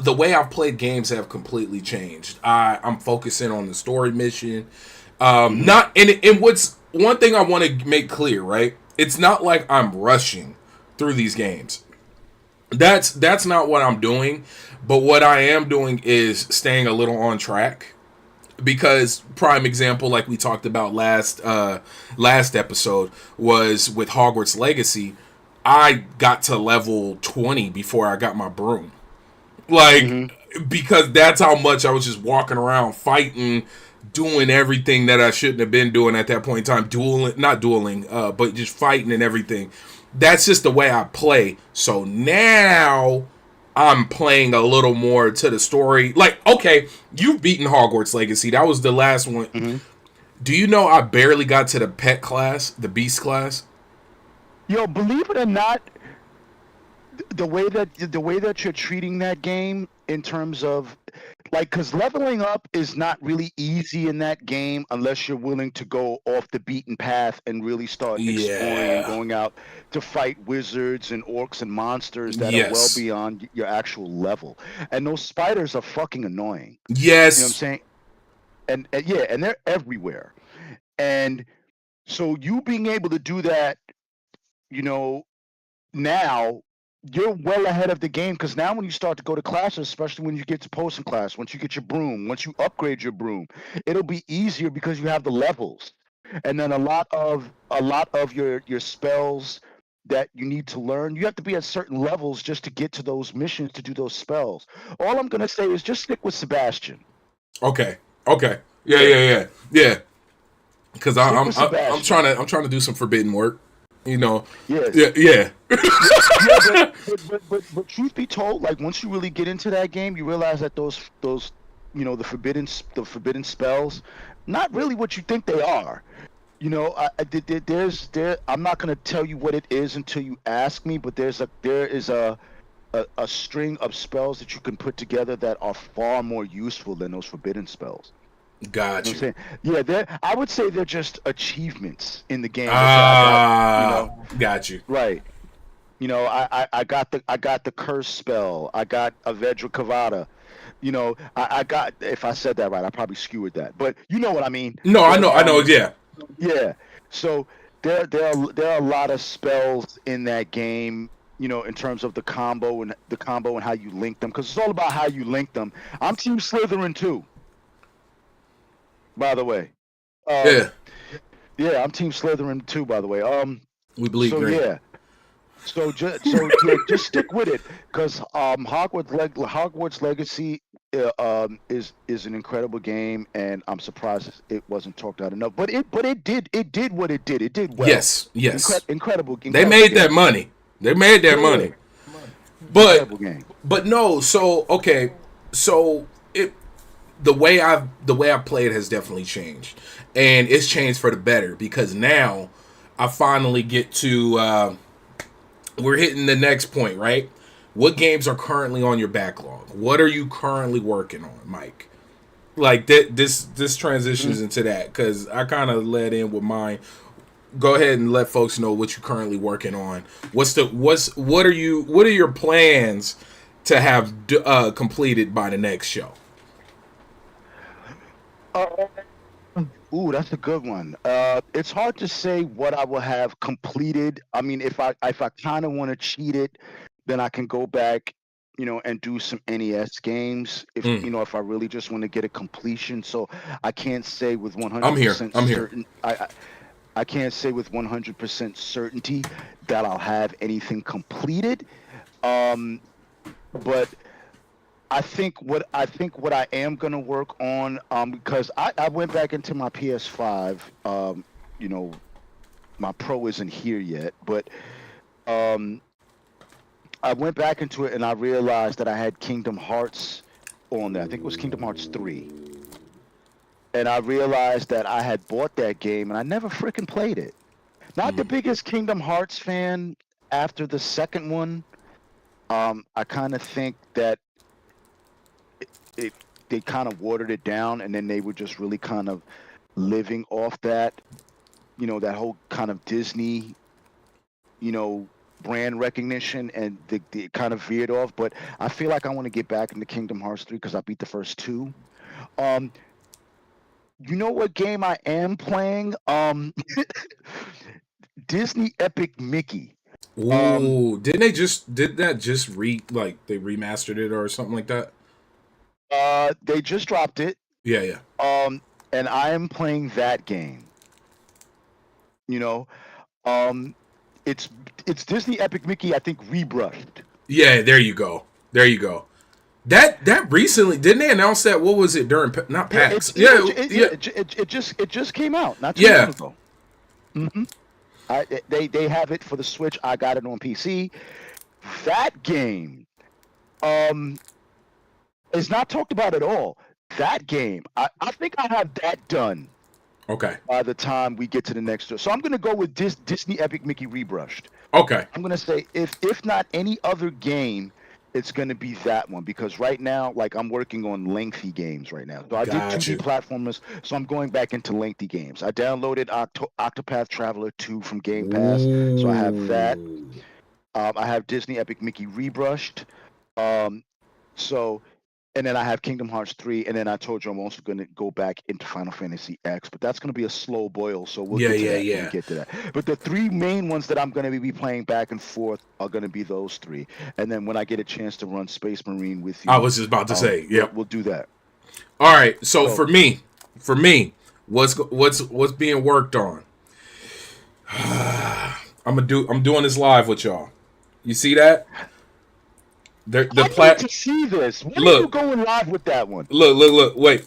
Speaker 1: way I've played games have completely changed. I'm focusing on the story mission. Not and what's one thing I want to make clear, right? It's not like I'm rushing through these games. That's not what I'm doing, but what I am doing is staying a little on track, because prime example, like we talked about last episode, was with Hogwarts Legacy. I got to level 20 before I got my broom, because that's how much I was just walking around fighting, doing everything that I shouldn't have been doing at that point in time, not dueling, but just fighting and everything. That's just the way I play. So now I'm playing a little more to the story. Like, okay, you've beaten Hogwarts Legacy. That was the last one. Do you know I barely got to the pet class, the beast class?
Speaker 2: Yo, believe it or not, the way that you're treating that game in terms of, like, because leveling up is not really easy in that game unless you're willing to go off the beaten path and really start exploring and
Speaker 1: Yeah.
Speaker 2: going out to fight wizards and orcs and monsters that are well
Speaker 1: Yes.
Speaker 2: beyond your actual level. And those spiders are fucking annoying. You know what I'm
Speaker 1: Yes.
Speaker 2: saying? And yeah, and they're everywhere. And so you being able to do that, you know, now you're well ahead of the game because now when you start to go to classes, especially when you get to posting class, once you get your broom, once you upgrade your broom, it'll be easier because you have the levels. And then a lot of your spells that you need to learn, you have to be at certain levels just to get to those missions to do those spells. All I'm gonna say is just stick with Sebastian.
Speaker 1: Okay. Okay. Yeah.
Speaker 2: Yeah,
Speaker 1: Yeah. Yeah. Yeah. Because
Speaker 2: stick with
Speaker 1: I'm
Speaker 2: Sebastian.
Speaker 1: trying to do some forbidden work. You know.
Speaker 2: Yes.
Speaker 1: Yeah. Yeah.
Speaker 2: Yeah, yeah, but truth be told, like once you really get into that game, you realize that those the forbidden spells, not really what you think they are. I'm not gonna tell you what it is until you ask me, but there is a string of spells that you can put together that are far more useful than those forbidden spells. You
Speaker 1: Got
Speaker 2: know what
Speaker 1: you.
Speaker 2: I'm saying? Yeah, I would say they're just achievements in the game. Let's say I got,
Speaker 1: Ah. Got you.
Speaker 2: right. I got the curse spell. I got Avedra Kavada. I got, if I said that right, I probably skewered that, but you know what I mean.
Speaker 1: No, I
Speaker 2: But
Speaker 1: know. I know. Yeah.
Speaker 2: yeah. So there are a lot of spells in that game. In terms of the combo and how you link them, because it's all about how you link them. I'm Team Slytherin too, by the way. Um,
Speaker 1: Yeah.
Speaker 2: yeah, I'm Team Slytherin too, by the way.
Speaker 1: We bleed
Speaker 2: So
Speaker 1: green.
Speaker 2: yeah. Just stick with it, because Hogwarts Legacy is an incredible game, and I'm surprised it wasn't talked about enough. But it did what it did. It did well.
Speaker 1: Yes. Yes. They
Speaker 2: Incredible
Speaker 1: made that
Speaker 2: game.
Speaker 1: money. They made that
Speaker 2: Yeah,
Speaker 1: money. But
Speaker 2: incredible game.
Speaker 1: no. So okay. So it the way I played has definitely changed, and it's changed for the better because now I finally get to. We're hitting the next point, right? What games are currently on your backlog? What are you currently working on, Mike? Like this transitions
Speaker 2: Mhm.
Speaker 1: into that because I kind of led in with mine. Go ahead and let folks know what you're currently working on. What are your plans to have completed by the next show?
Speaker 2: Uh, Ooh, that's a good one. It's hard to say what I will have completed. I mean, if I kind of want to cheat it, then I can go back, and do some NES games. If
Speaker 1: Mm,
Speaker 2: you know, if I really just want to get a completion, so I can't say with
Speaker 1: I'm here.
Speaker 2: 100%
Speaker 1: I'm here.
Speaker 2: certain. I can't say with 100% certainty that I'll have anything completed. Um, but I think what I am gonna work on, because I went back into my PS5. You know, my Pro isn't here yet, but um, I went back into it and I realized that I had Kingdom Hearts on there. I think it was Kingdom Hearts 3, and I realized that I had bought that game and I never freaking played it. Not the
Speaker 1: Mm,
Speaker 2: biggest Kingdom Hearts fan after the second one. I kind of think that it they kind of watered it down, and then they were just really kind of living off that whole kind of Disney, you know, brand recognition, and they kind of veered off. But I feel like I want to get back into Kingdom Hearts 3 because I beat the first two. Um, you know what game I am playing? Disney Epic Mickey. Um,
Speaker 1: Ooh, did that just they remastered it or something like that?
Speaker 2: they just dropped it.
Speaker 1: Yeah, yeah.
Speaker 2: Um, and I am playing that game. You know, um, it's it's Disney Epic Mickey, I think, rebrushed.
Speaker 1: Yeah, there you go. There you go. That recently didn't they announce that? What was it during not
Speaker 2: Yeah,
Speaker 1: PAX? Yeah,
Speaker 2: yeah,
Speaker 1: yeah,
Speaker 2: it just came out not too long
Speaker 1: yeah.
Speaker 2: ago. hmm they have it for the Switch. I got it on PC. That game um is not talked about at all. That game, I think I have that done
Speaker 1: Okay,
Speaker 2: by the time we get to the next. So I'm gonna go with Disney Epic Mickey rebrushed.
Speaker 1: okay.
Speaker 2: I'm gonna say if not any other game, it's going to be that one because right now, like I'm working on lengthy games right now. So I did
Speaker 1: Got
Speaker 2: 2D
Speaker 1: you.
Speaker 2: platformers, so I'm going back into lengthy games. I downloaded Octopath Traveler 2 from Game Pass, so I have that.
Speaker 1: Ooh.
Speaker 2: I have Disney Epic Mickey Rebrushed. Um, so, and then I have Kingdom Hearts 3, and then I told you I'm also going to go back into Final Fantasy X, but that's going to be a slow boil, so we'll
Speaker 1: Yeah,
Speaker 2: get to
Speaker 1: yeah,
Speaker 2: that when we
Speaker 1: yeah.
Speaker 2: get to that. But the three main ones that I'm going to be playing back and forth are going to be those three. And then when I get a chance to run Space Marine with
Speaker 1: I
Speaker 2: you,
Speaker 1: was just about to say,
Speaker 2: we'll
Speaker 1: yep.
Speaker 2: we'll do that.
Speaker 1: All right. So
Speaker 2: So
Speaker 1: for me, what's being worked on? I'm doing this live with y'all. You see that? The
Speaker 2: I need
Speaker 1: plat
Speaker 2: to see this. When are you
Speaker 1: look,
Speaker 2: going live with that one?
Speaker 1: look, wait.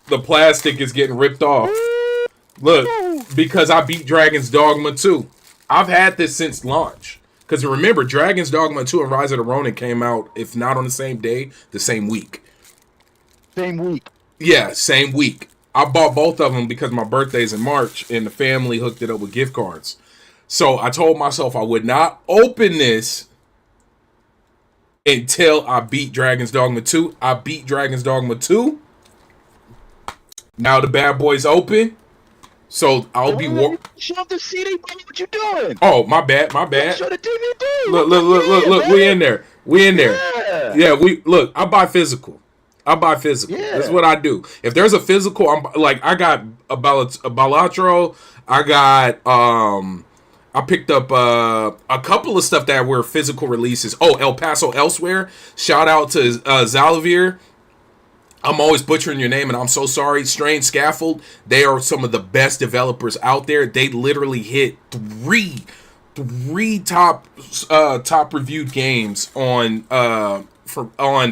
Speaker 1: The plastic is getting ripped off. Look,
Speaker 2: Ooh.
Speaker 1: because I beat Dragon's Dogma 2. I've had this since launch. Because remember, Dragon's Dogma 2 and Rise of the Ronin came out, if not on the same day, the same week.
Speaker 2: Same week.
Speaker 1: Yeah, same week. I bought both of them because my birthday's in March and the family hooked it up with gift cards. So I told myself I would not open this until I beat Dragon's Dogma 2. I beat Dragon's Dogma 2. Now the bad boy's open. So I'll be
Speaker 2: Show the CD, buddy. What you doing?
Speaker 1: Oh, my bad, my bad.
Speaker 2: Show the DVD.
Speaker 1: Look. We in there. We in there.
Speaker 2: Yeah.
Speaker 1: Yeah, we look. I buy physical. That's
Speaker 2: Yeah.
Speaker 1: what I do. If there's a physical, I'm like I got a Balatro. I got I picked up a couple of stuff that were physical releases. Oh, El Paso Elsewhere. Shout out to Zalavir. I'm always butchering your name, and I'm so sorry. Strange Scaffold. They are some of the best developers out there. They literally hit three top reviewed games on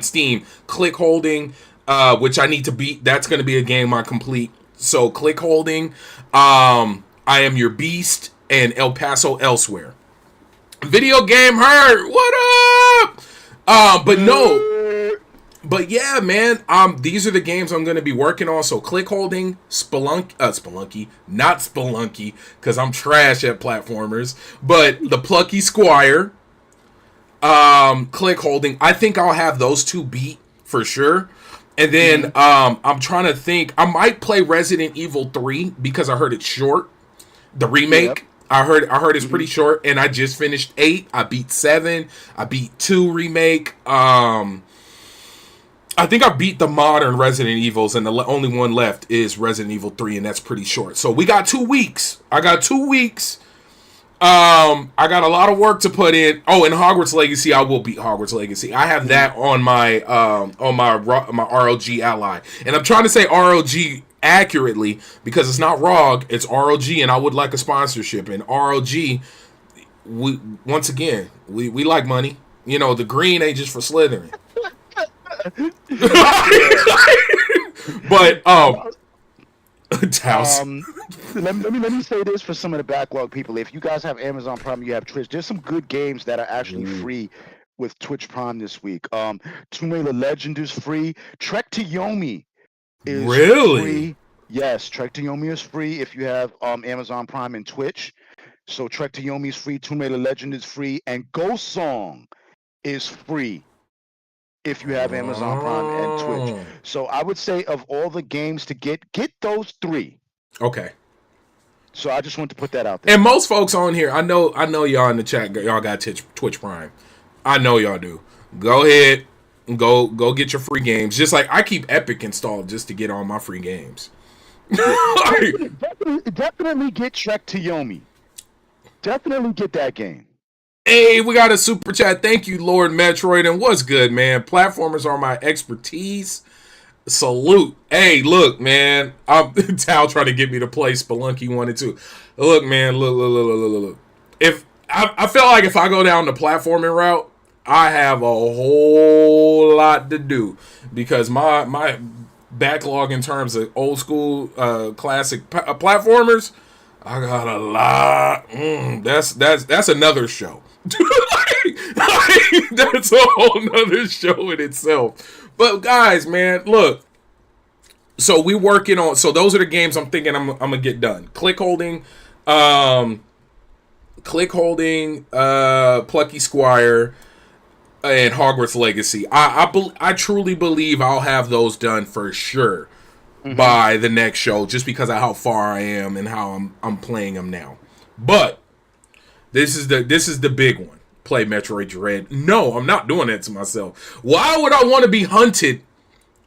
Speaker 1: Steam. Click Holding, which I need to beat. That's going to be a game I complete. So Click Holding, I Am Your Beast, and El Paso Elsewhere. Video Game Hurt. What up? But no. But yeah, man, these are the games I'm going to be working on. So Click Holding, Spelunky, not Spelunky, because I'm trash at platformers. But the Plucky Squire, Click Holding. I think I'll have those two beat for sure. And then I'm trying to think. I might play Resident Evil 3 because I heard it's short. The remake. Yep. I heard it's pretty short, and I just finished 8. I beat 7. I beat 2 remake. I think I beat the modern Resident Evils, and the only one left is Resident Evil 3, and that's pretty short. So we got 2 weeks. I got 2 weeks. I got a lot of work to put in. Oh, and Hogwarts Legacy, I will beat Hogwarts Legacy. I have that on my ROG ally, and I'm trying to say ROG accurately because it's not ROG, it's ROG, and I would like a sponsorship. And ROG, we like money. You know, the green ain't just for Slytherin. But
Speaker 2: let me say this for some of the backlog people. If you guys have Amazon Prime, you have Twitch. There's some good games that are actually free with Twitch Prime this week. Tomb Raider Legend is free. Trek to Yomi is free. Yes, Trek to Yomi is free if you have Amazon Prime and Twitch. So Trek to Yomi is free. Tomb Raider Legend is free, and Ghost Song is free if you have Amazon Prime and Twitch. So I would say of all the games to get those 3.
Speaker 1: Okay.
Speaker 2: So I just want to put that out there.
Speaker 1: And most folks on here, I know y'all in the chat, y'all got Twitch Prime. I know y'all do. Go ahead and go get your free games. Just like I keep Epic installed just to get all my free games.
Speaker 2: Definitely get Trek to Yomi. Definitely get that game.
Speaker 1: Hey, we got a super chat. Thank you, Lord Metroid. And what's good, man? Platformers are my expertise. Salute. Hey, look, man. I'm Tal trying to get me to play Spelunky 1 and 2. Look, man. Look. If I feel like if I go down the platforming route, I have a whole lot to do because my backlog in terms of old school classic platformers, I got a lot. That's another show. That's a whole nother show in itself. But guys, man, look. So we working on. So those are the games I'm thinking I'm gonna get done. Click Holding, Plucky Squire, and Hogwarts Legacy. I truly believe I'll have those done for sure by the next show, just because of how far I am and how I'm playing them now. But this is the big one. Play Metroid Dread. No, I'm not doing that to myself. Why would I want to be hunted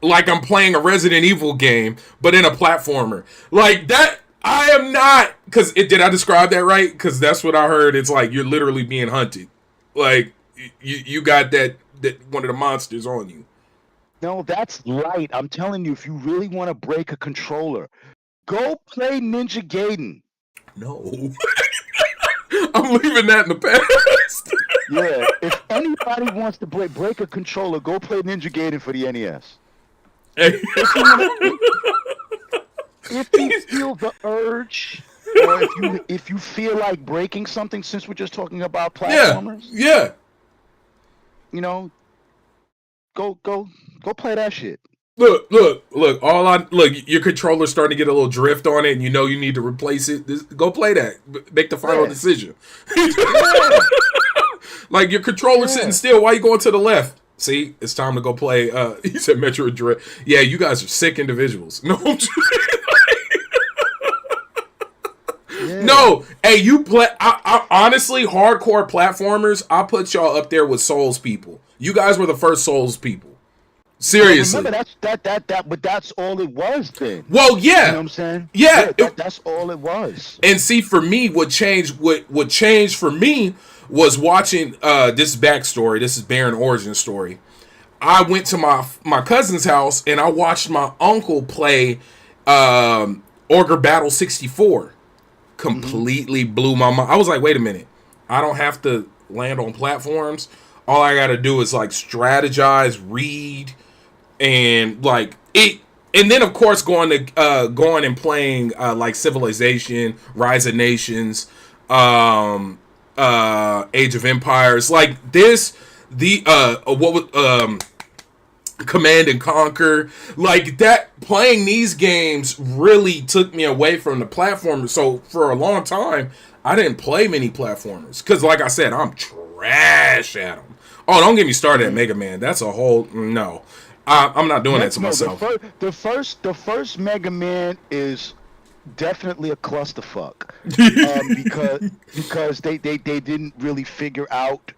Speaker 1: like I'm playing a Resident Evil game, but in a platformer like that? I am not. Because did I describe that right? Because that's what I heard. It's like you're literally being hunted. Like you got that one of the monsters on you.
Speaker 2: No, that's light. I'm telling you, if you really want to break a controller, go play Ninja Gaiden.
Speaker 1: No. I'm leaving that in the past.
Speaker 2: Yeah, if anybody wants to break a controller, go play Ninja Gaiden for the NES.
Speaker 1: Hey.
Speaker 2: If you feel the urge, or if you feel like breaking something, since we're just talking about platformers,
Speaker 1: yeah.
Speaker 2: You know, go play that shit.
Speaker 1: Look! Your controller's starting to get a little drift on it, and you know you need to replace it. Go play that. Make the final decision. Like your controller's sitting still. Why you going to the left? See, it's time to go play. He said Metroid Dread. Yeah, you guys are sick individuals. No, I'm just, no. Hey, you play. I honestly, hardcore platformers. I put y'all up there with Souls people. You guys were the first Souls people. Seriously.
Speaker 2: Remember, but that's all it was then.
Speaker 1: Well, yeah.
Speaker 2: You know what I'm saying?
Speaker 1: Yeah.
Speaker 2: That's all it was.
Speaker 1: And see, for me, what changed for me was watching this backstory. This is Baron origin story. I went to my cousin's house and I watched my uncle play Ogre Battle 64. Completely blew my mind. I was like, wait a minute. I don't have to land on platforms. All I got to do is like strategize, read, and like it. And then of course going and playing like Civilization, Rise of Nations, Age of Empires, like this. Command and Conquer, like that. Playing these games really took me away from the platformers. So for a long time, I didn't play many platformers because, like I said, I'm trash at them. Oh, don't get me started at Mega Man. That's a whole no. I'm not doing that to myself.
Speaker 2: The first Mega Man is definitely a clusterfuck because they didn't really figure out.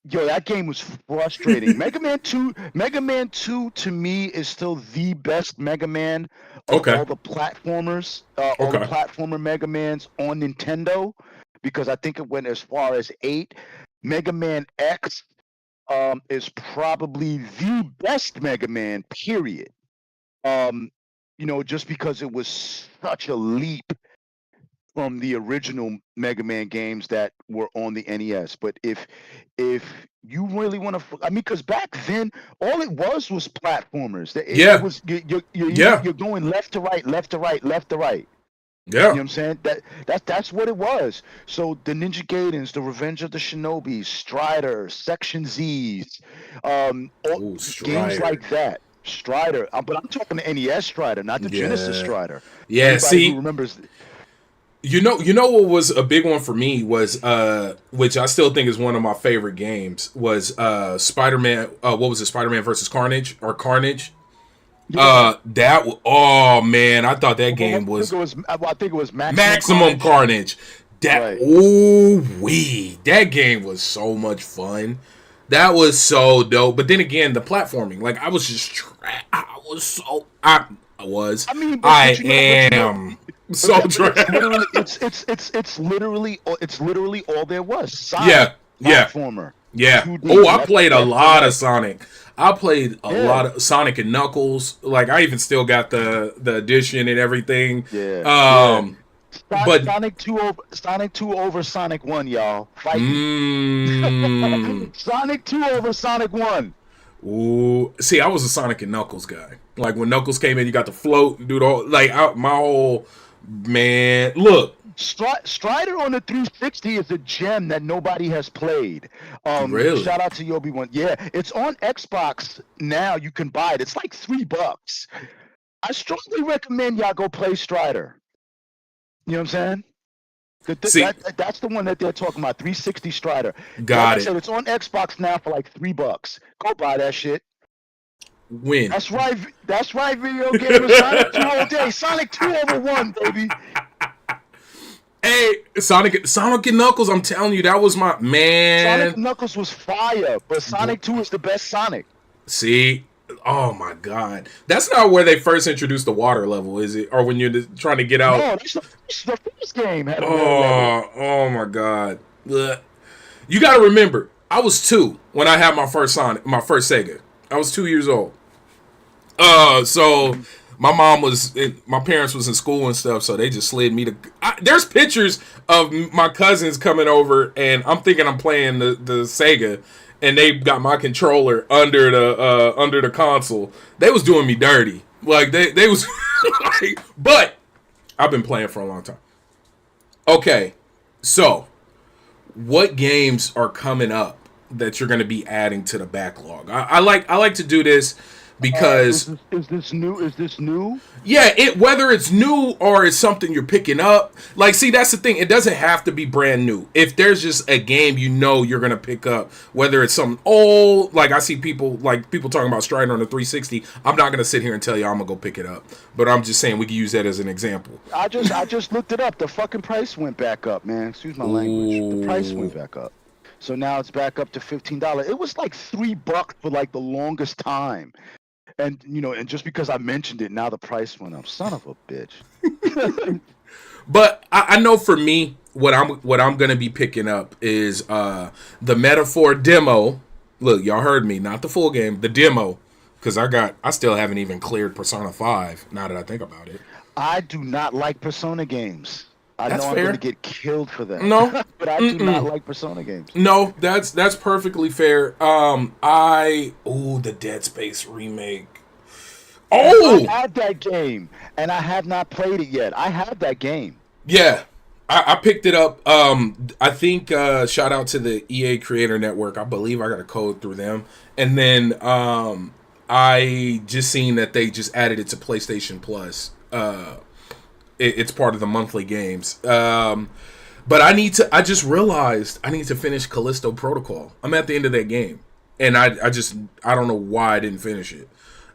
Speaker 2: That game was frustrating. Mega Man 2 to me is still the best Mega Man of all the platformers, all the platformer Mega Mans on Nintendo, because I think it went as far as 8. Mega Man X is probably the best Mega Man, period. Just because it was such a leap from the original Mega Man games that were on the NES. But if you really want to, I mean, because back then all it was platformers. It was you're going left to right, left to right, left to right.
Speaker 1: Yeah,
Speaker 2: you know what I'm saying? That's what it was. So the Ninja Gaidens, the Revenge of the Shinobis, Strider, Section Z's, games like that. Strider, but I'm talking the NES Strider, not the Genesis Strider.
Speaker 1: Yeah,
Speaker 2: Everybody who remembers.
Speaker 1: You know what was a big one for me was which I still think is one of my favorite games was Spider-Man. What was it? Spider-Man versus Carnage or Carnage? Yeah. Oh man, I thought that game was.
Speaker 2: I think it was
Speaker 1: Maximum Carnage. That that game was so much fun. That was so dope. But then again, the platforming, like I was just I am. So
Speaker 2: it's literally all there was. Sonic, platformer.
Speaker 1: Yeah. 2D, I played a lot of Sonic. I played a lot of Sonic and Knuckles. Like I even still got the edition and everything.
Speaker 2: Yeah. But Sonic 2 over Sonic 1, y'all. Fighting. Sonic 2 over Sonic 1.
Speaker 1: Ooh, see, I was a Sonic and Knuckles guy. Like when Knuckles came in, you got to float and do the whole, my whole. Man, look.
Speaker 2: Strider on the 360 is a gem that nobody has played.
Speaker 1: Really?
Speaker 2: Shout out to Yobi One. Yeah, it's on Xbox now. You can buy it. It's like $3. I strongly recommend y'all go play Strider. You know what I'm saying?
Speaker 1: See,
Speaker 2: That's the one that they're talking about. 360 Strider. Like I
Speaker 1: got it.
Speaker 2: said, it's on Xbox now for like $3. Go buy that shit.
Speaker 1: Win.
Speaker 2: That's right. That's right. Video gamers. Sonic 2 all day. Sonic 2 over 1, baby.
Speaker 1: Hey, Sonic and Knuckles, I'm telling you, that was my man.
Speaker 2: Sonic Knuckles was fire, but Sonic 2 is the best Sonic.
Speaker 1: See, oh my God, that's not where they first introduced the water level, is it? Or when you're trying to get out?
Speaker 2: No, that's the first game had a water level.
Speaker 1: Oh my God. Ugh. You got to remember, I was 2 when I had my first Sega. I was 2 years old. So my my parents was in school and stuff, so they just slid me to. There's pictures of my cousins coming over, and I'm thinking I'm playing the Sega, and they got my controller under the console. They was doing me dirty, like they was, like, but I've been playing for a long time. Okay, so what games are coming up that you're going to be adding to the backlog? I like to do this because
Speaker 2: Is this new? Is this new?
Speaker 1: yeah, whether it's new or it's something you're picking up. Like, see, that's the thing. It doesn't have to be brand new. If there's just a game you're gonna pick up, whether it's something old, like I see people talking about Strider on the 360. I'm not gonna sit here and tell you I'm gonna go pick it up, but I'm just saying we can use that as an example.
Speaker 2: I just looked it up. The fucking price went back up, man. Excuse my language. The price went back up. So now it's back up to $15. It was like $3 for like the longest time. And and just because I mentioned it, now the price went up. Son of a bitch.
Speaker 1: But I know for me, what I'm gonna be picking up is the Metaphor demo. Look, y'all heard me, not the full game, the demo, because I still haven't even cleared Persona 5. Now that I think about it,
Speaker 2: I do not like Persona games.
Speaker 1: That's
Speaker 2: know I'm
Speaker 1: fair.
Speaker 2: going to get killed for that.
Speaker 1: No,
Speaker 2: but I do not like Persona games.
Speaker 1: No, that's perfectly fair. The Dead Space remake. Oh,
Speaker 2: I had that game, and I have not played it yet. I have that game.
Speaker 1: Yeah, I picked it up. I think shout out to the EA Creator Network. I believe I got a code through them, and then I just seen that they just added it to PlayStation Plus. It's part of the monthly games. But I just realized I need to finish Callisto Protocol. I'm at the end of that game, and I don't know why I didn't finish it.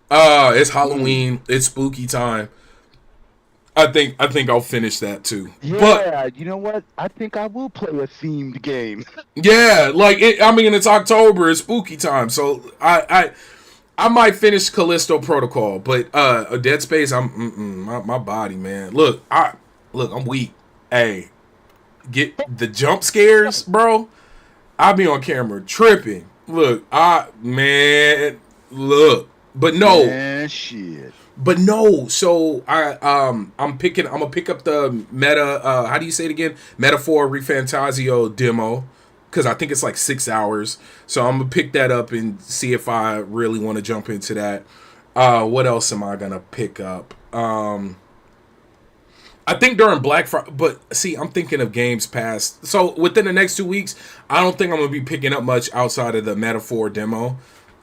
Speaker 1: It's Halloween. It's spooky time. I think I'll finish that too.
Speaker 2: Yeah,
Speaker 1: but
Speaker 2: you know what? I think I will play a themed game.
Speaker 1: Yeah, like it's October. It's spooky time, so I might finish Callisto Protocol, but Dead Space, my body, man. Look, I'm weak. Hey, get the jump scares, bro. I be on camera tripping. Look, look, but no,
Speaker 2: shit.
Speaker 1: But no. So I'm gonna pick up the Meta. How do you say it again? Metaphor Refantasio demo. Because I think it's like 6 hours. So I'm going to pick that up and see if I really want to jump into that. What else am I going to pick up? I think during Black Friday. But see, I'm thinking of games past. So within the next 2 weeks, I don't think I'm going to be picking up much outside of the Metaphor demo.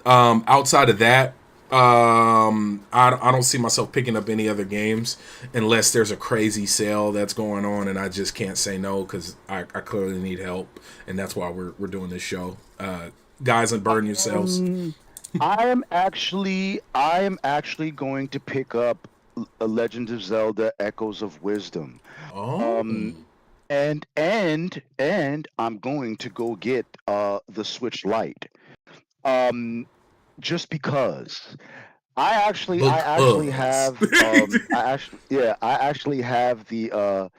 Speaker 1: Outside of that, I don't see myself picking up any other games unless there's a crazy sale that's going on and I just can't say no because I clearly need help, and that's why we're doing this show. Guys, unburden yourselves.
Speaker 2: I am actually going to pick up A Legend of Zelda: Echoes of Wisdom. And I'm going to go get the Switch Lite. Just because I actually have I actually have the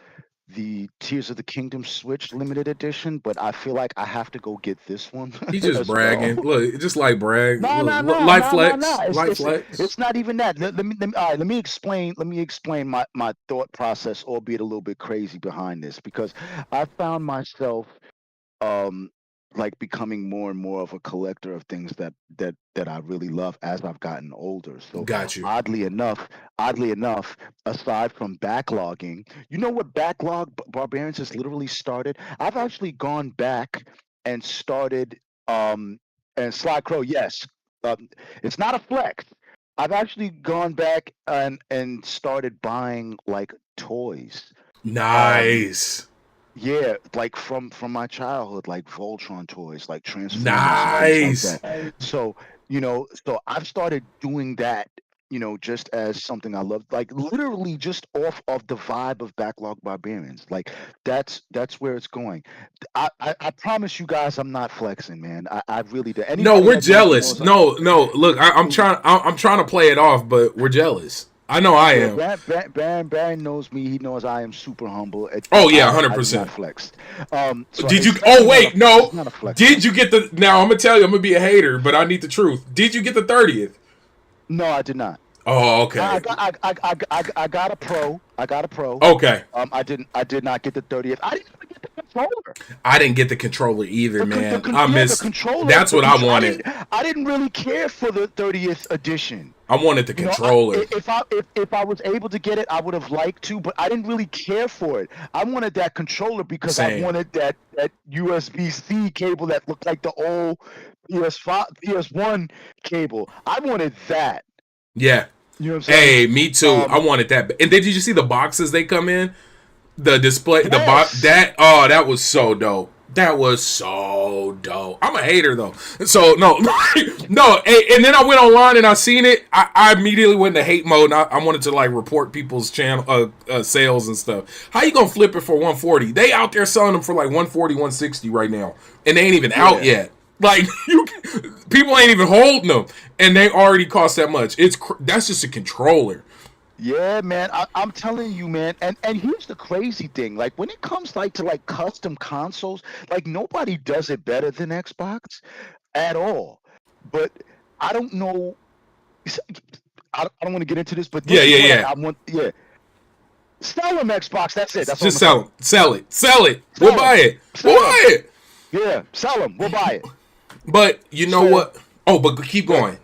Speaker 2: Tears of the Kingdom Switch limited edition, but I feel like I have to go get this one.
Speaker 1: He's just bragging. Well. Look, just like brag.
Speaker 2: No.
Speaker 1: Life flex.
Speaker 2: It's not even that. Let me explain. Let me explain my thought process, albeit a little bit crazy behind this, because I found myself like becoming more and more of a collector of things that I really love as I've gotten older. So
Speaker 1: got you.
Speaker 2: Oddly enough, aside from backlogging, you know what Backlog Barbarians has literally started? I've actually gone back and started and Sly Crow, yes. It's not a flex. I've actually gone back and started buying like toys.
Speaker 1: Nice.
Speaker 2: Yeah, like from my childhood, like Voltron toys, like Transformers and things like
Speaker 1: Nice.
Speaker 2: that. So, so I've started doing that, just as something I love, like literally just off of the vibe of Backlog Barbarians. Like that's where it's going. I promise you guys, I'm not flexing, man. I really do.
Speaker 1: No,
Speaker 2: Anybody
Speaker 1: we're
Speaker 2: that knows me
Speaker 1: jealous.
Speaker 2: knows.
Speaker 1: No. Look, I'm trying to play it off, but we're jealous. I know I
Speaker 2: Yeah,
Speaker 1: am.
Speaker 2: Baron knows me. He knows I am super humble.
Speaker 1: Oh yeah,
Speaker 2: I do not
Speaker 1: 100%.
Speaker 2: flex. So
Speaker 1: Did you?
Speaker 2: it's
Speaker 1: Oh
Speaker 2: definitely not a
Speaker 1: wait,
Speaker 2: it's
Speaker 1: no.
Speaker 2: not a flex
Speaker 1: Did
Speaker 2: thing.
Speaker 1: you get the? Now I'm gonna tell you. I'm gonna be a hater, but I need the truth. Did you get the 30th?
Speaker 2: No, I did not.
Speaker 1: Oh,
Speaker 2: I
Speaker 1: okay.
Speaker 2: got I got a pro. I got a pro.
Speaker 1: Okay.
Speaker 2: I did not get the 30th. I didn't even get the controller.
Speaker 1: I didn't get the controller either, man. I
Speaker 2: Yeah, the
Speaker 1: missed.
Speaker 2: controller.
Speaker 1: That's what I wanted.
Speaker 2: I didn't really care for the 30th edition.
Speaker 1: I wanted the controller.
Speaker 2: If I was able to get it, I would have liked to, but I didn't really care for it. I wanted that controller because I
Speaker 1: Same.
Speaker 2: wanted that USB-C cable that looked like the old PS5, PS1 cable. I wanted that.
Speaker 1: Yeah.
Speaker 2: You know what I'm saying?
Speaker 1: Hey, me too. I wanted that. And did you see the boxes they come in? The display, the box.
Speaker 2: Yes.
Speaker 1: That was so dope. That was so dope. I'm a hater though, so no, no. And then I went online and I seen it. I immediately went into hate mode. And I wanted to like report people's channel sales and stuff. How you gonna flip it for 140? They out there selling them for like 140, 160 right now, and they ain't even out
Speaker 2: Yeah.
Speaker 1: yet. Like people ain't even holding them, and they already cost that much. That's just a controller.
Speaker 2: Yeah, man. I'm telling you, man. And here's the crazy thing. Like when it comes like to like custom consoles, like nobody does it better than Xbox at all. But I don't know. I don't want to get into this, but
Speaker 1: Yeah,
Speaker 2: this is
Speaker 1: yeah,
Speaker 2: what
Speaker 1: yeah.
Speaker 2: I want. Yeah, sell them Xbox. That's it. That's all I'm
Speaker 1: Just
Speaker 2: gonna say.
Speaker 1: sell it. We'll
Speaker 2: Sell
Speaker 1: buy
Speaker 2: them.
Speaker 1: it. We'll
Speaker 2: Sell them.
Speaker 1: buy it.
Speaker 2: Yeah, sell them. We'll buy it.
Speaker 1: But you know
Speaker 2: So,
Speaker 1: what? Oh, but keep
Speaker 2: but
Speaker 1: going.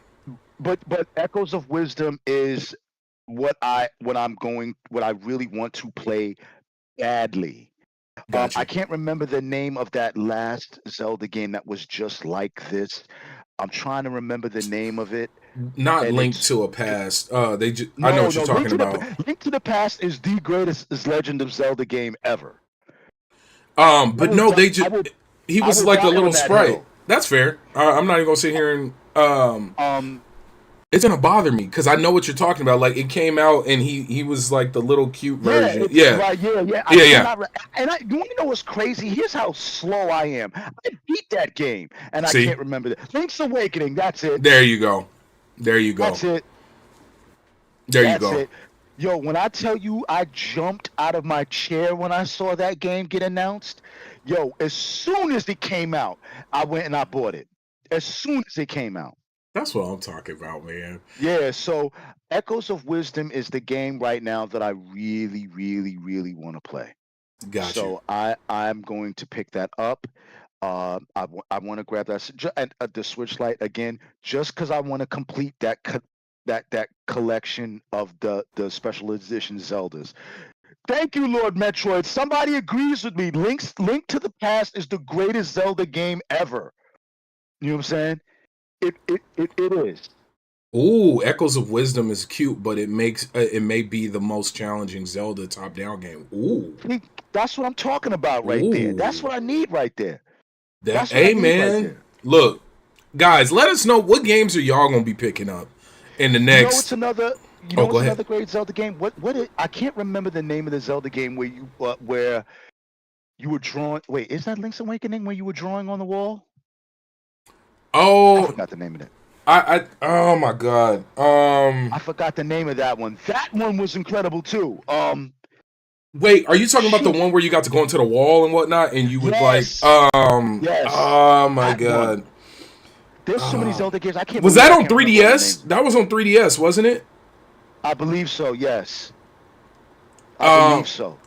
Speaker 2: but Echoes of Wisdom is what I really want to play badly.
Speaker 1: Got
Speaker 2: I
Speaker 1: you.
Speaker 2: can't remember the name of that last Zelda game that was just like this. I'm trying to remember the name of it,
Speaker 1: Not
Speaker 2: and
Speaker 1: linked
Speaker 2: it's
Speaker 1: to a past. I know
Speaker 2: no,
Speaker 1: what you're
Speaker 2: no.
Speaker 1: talking about.
Speaker 2: Link to the Past is the greatest Legend of Zelda game ever. I
Speaker 1: But
Speaker 2: will,
Speaker 1: no,
Speaker 2: die,
Speaker 1: they just he
Speaker 2: I
Speaker 1: was
Speaker 2: will
Speaker 1: like a
Speaker 2: die on
Speaker 1: little
Speaker 2: that
Speaker 1: sprite.
Speaker 2: hill.
Speaker 1: That's fair. I'm not even gonna sit here and
Speaker 2: Um,
Speaker 1: it's gonna bother me because I know what you're talking about. Like it came out and he was like the little cute
Speaker 2: yeah,
Speaker 1: version.
Speaker 2: it's
Speaker 1: Yeah,
Speaker 2: right. Yeah, yeah. I
Speaker 1: yeah, yeah.
Speaker 2: cannot. You want to know what's crazy? Here's how slow I am. I beat that game, and I
Speaker 1: See,
Speaker 2: can't remember that. Link's Awakening. That's it.
Speaker 1: there you go. There you go.
Speaker 2: That's it.
Speaker 1: There you
Speaker 2: That's
Speaker 1: go.
Speaker 2: it. Yo, when I tell you I jumped out of my chair when I saw that game get announced, yo, as soon as it came out, I went and I bought it. As soon as it came out.
Speaker 1: That's what I'm talking about, man.
Speaker 2: Yeah, so Echoes of Wisdom is the game right now that I really, really, really want to play.
Speaker 1: Got you.
Speaker 2: So I'm going to pick that up. I want to grab that and the Switch Lite again, just because I want to complete that collection of the special edition Zeldas. Thank you, Lord Metroid. Somebody agrees with me. Link to the Past is the greatest Zelda game ever. You know what I'm saying? It is.
Speaker 1: Ooh, Echoes of Wisdom is cute, but it may be the most challenging Zelda top down game. Ooh,
Speaker 2: See, that's what I'm talking about right there. That's
Speaker 1: ooh,
Speaker 2: what I need right there.
Speaker 1: that.
Speaker 2: That's what I
Speaker 1: Hey,
Speaker 2: need right
Speaker 1: man,
Speaker 2: there.
Speaker 1: look, guys, let us know what games are y'all gonna be picking up in the
Speaker 2: You know it's
Speaker 1: next.
Speaker 2: another you
Speaker 1: Oh,
Speaker 2: know
Speaker 1: go
Speaker 2: it's
Speaker 1: ahead.
Speaker 2: another great Zelda game. I can't remember the name of the Zelda game where you were drawing. Wait, is that Link's Awakening where you were drawing on the wall? I
Speaker 1: Oh,
Speaker 2: forgot the name of it.
Speaker 1: oh my God.
Speaker 2: I forgot the name of that one. That one was incredible too.
Speaker 1: Wait, are you talking about the
Speaker 2: Shoot.
Speaker 1: one where you got to go into the wall and whatnot, and you would like,
Speaker 2: Yes. Yes.
Speaker 1: oh my
Speaker 2: That one.
Speaker 1: God.
Speaker 2: There's so many
Speaker 1: Oh.
Speaker 2: Zelda games. I can't
Speaker 1: Was
Speaker 2: believe
Speaker 1: that
Speaker 2: I
Speaker 1: on
Speaker 2: can't remember all the
Speaker 1: 3DS?
Speaker 2: names.
Speaker 1: That was on 3DS, wasn't it?
Speaker 2: I believe so. Yes. I
Speaker 1: Um,
Speaker 2: believe so.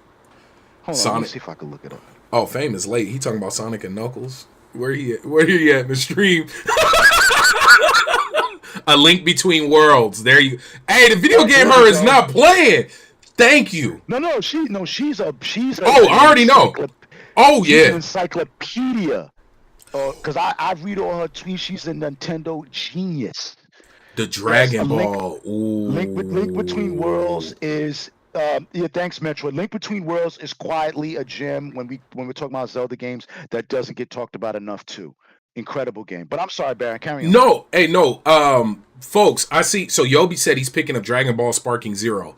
Speaker 2: Hold on. Let me
Speaker 1: Sonic.
Speaker 2: see if I can look it up.
Speaker 1: Oh, Fame is late. He talking about Sonic and Knuckles. Where he at? Where he at in the stream? A link between worlds. There you. Hey, the video game
Speaker 2: There
Speaker 1: her
Speaker 2: we
Speaker 1: is
Speaker 2: go.
Speaker 1: not playing. Thank you.
Speaker 2: No. She's
Speaker 1: Oh, I already know. Oh
Speaker 2: she's an
Speaker 1: yeah,
Speaker 2: encyclopedia. Because I read all her tweets. She's a Nintendo genius.
Speaker 1: the
Speaker 2: Yes, a
Speaker 1: Dragon
Speaker 2: link
Speaker 1: Ball.
Speaker 2: Link Between Worlds
Speaker 1: Ooh,
Speaker 2: is Yeah, thanks, Metro. Link Between Worlds is quietly a gem when we're talking about Zelda games that doesn't get talked about enough too. Incredible game. But I'm sorry, Baron. Carry on.
Speaker 1: No, hey, no, folks, I see. So Yobi said he's picking up Dragon Ball Sparking Zero.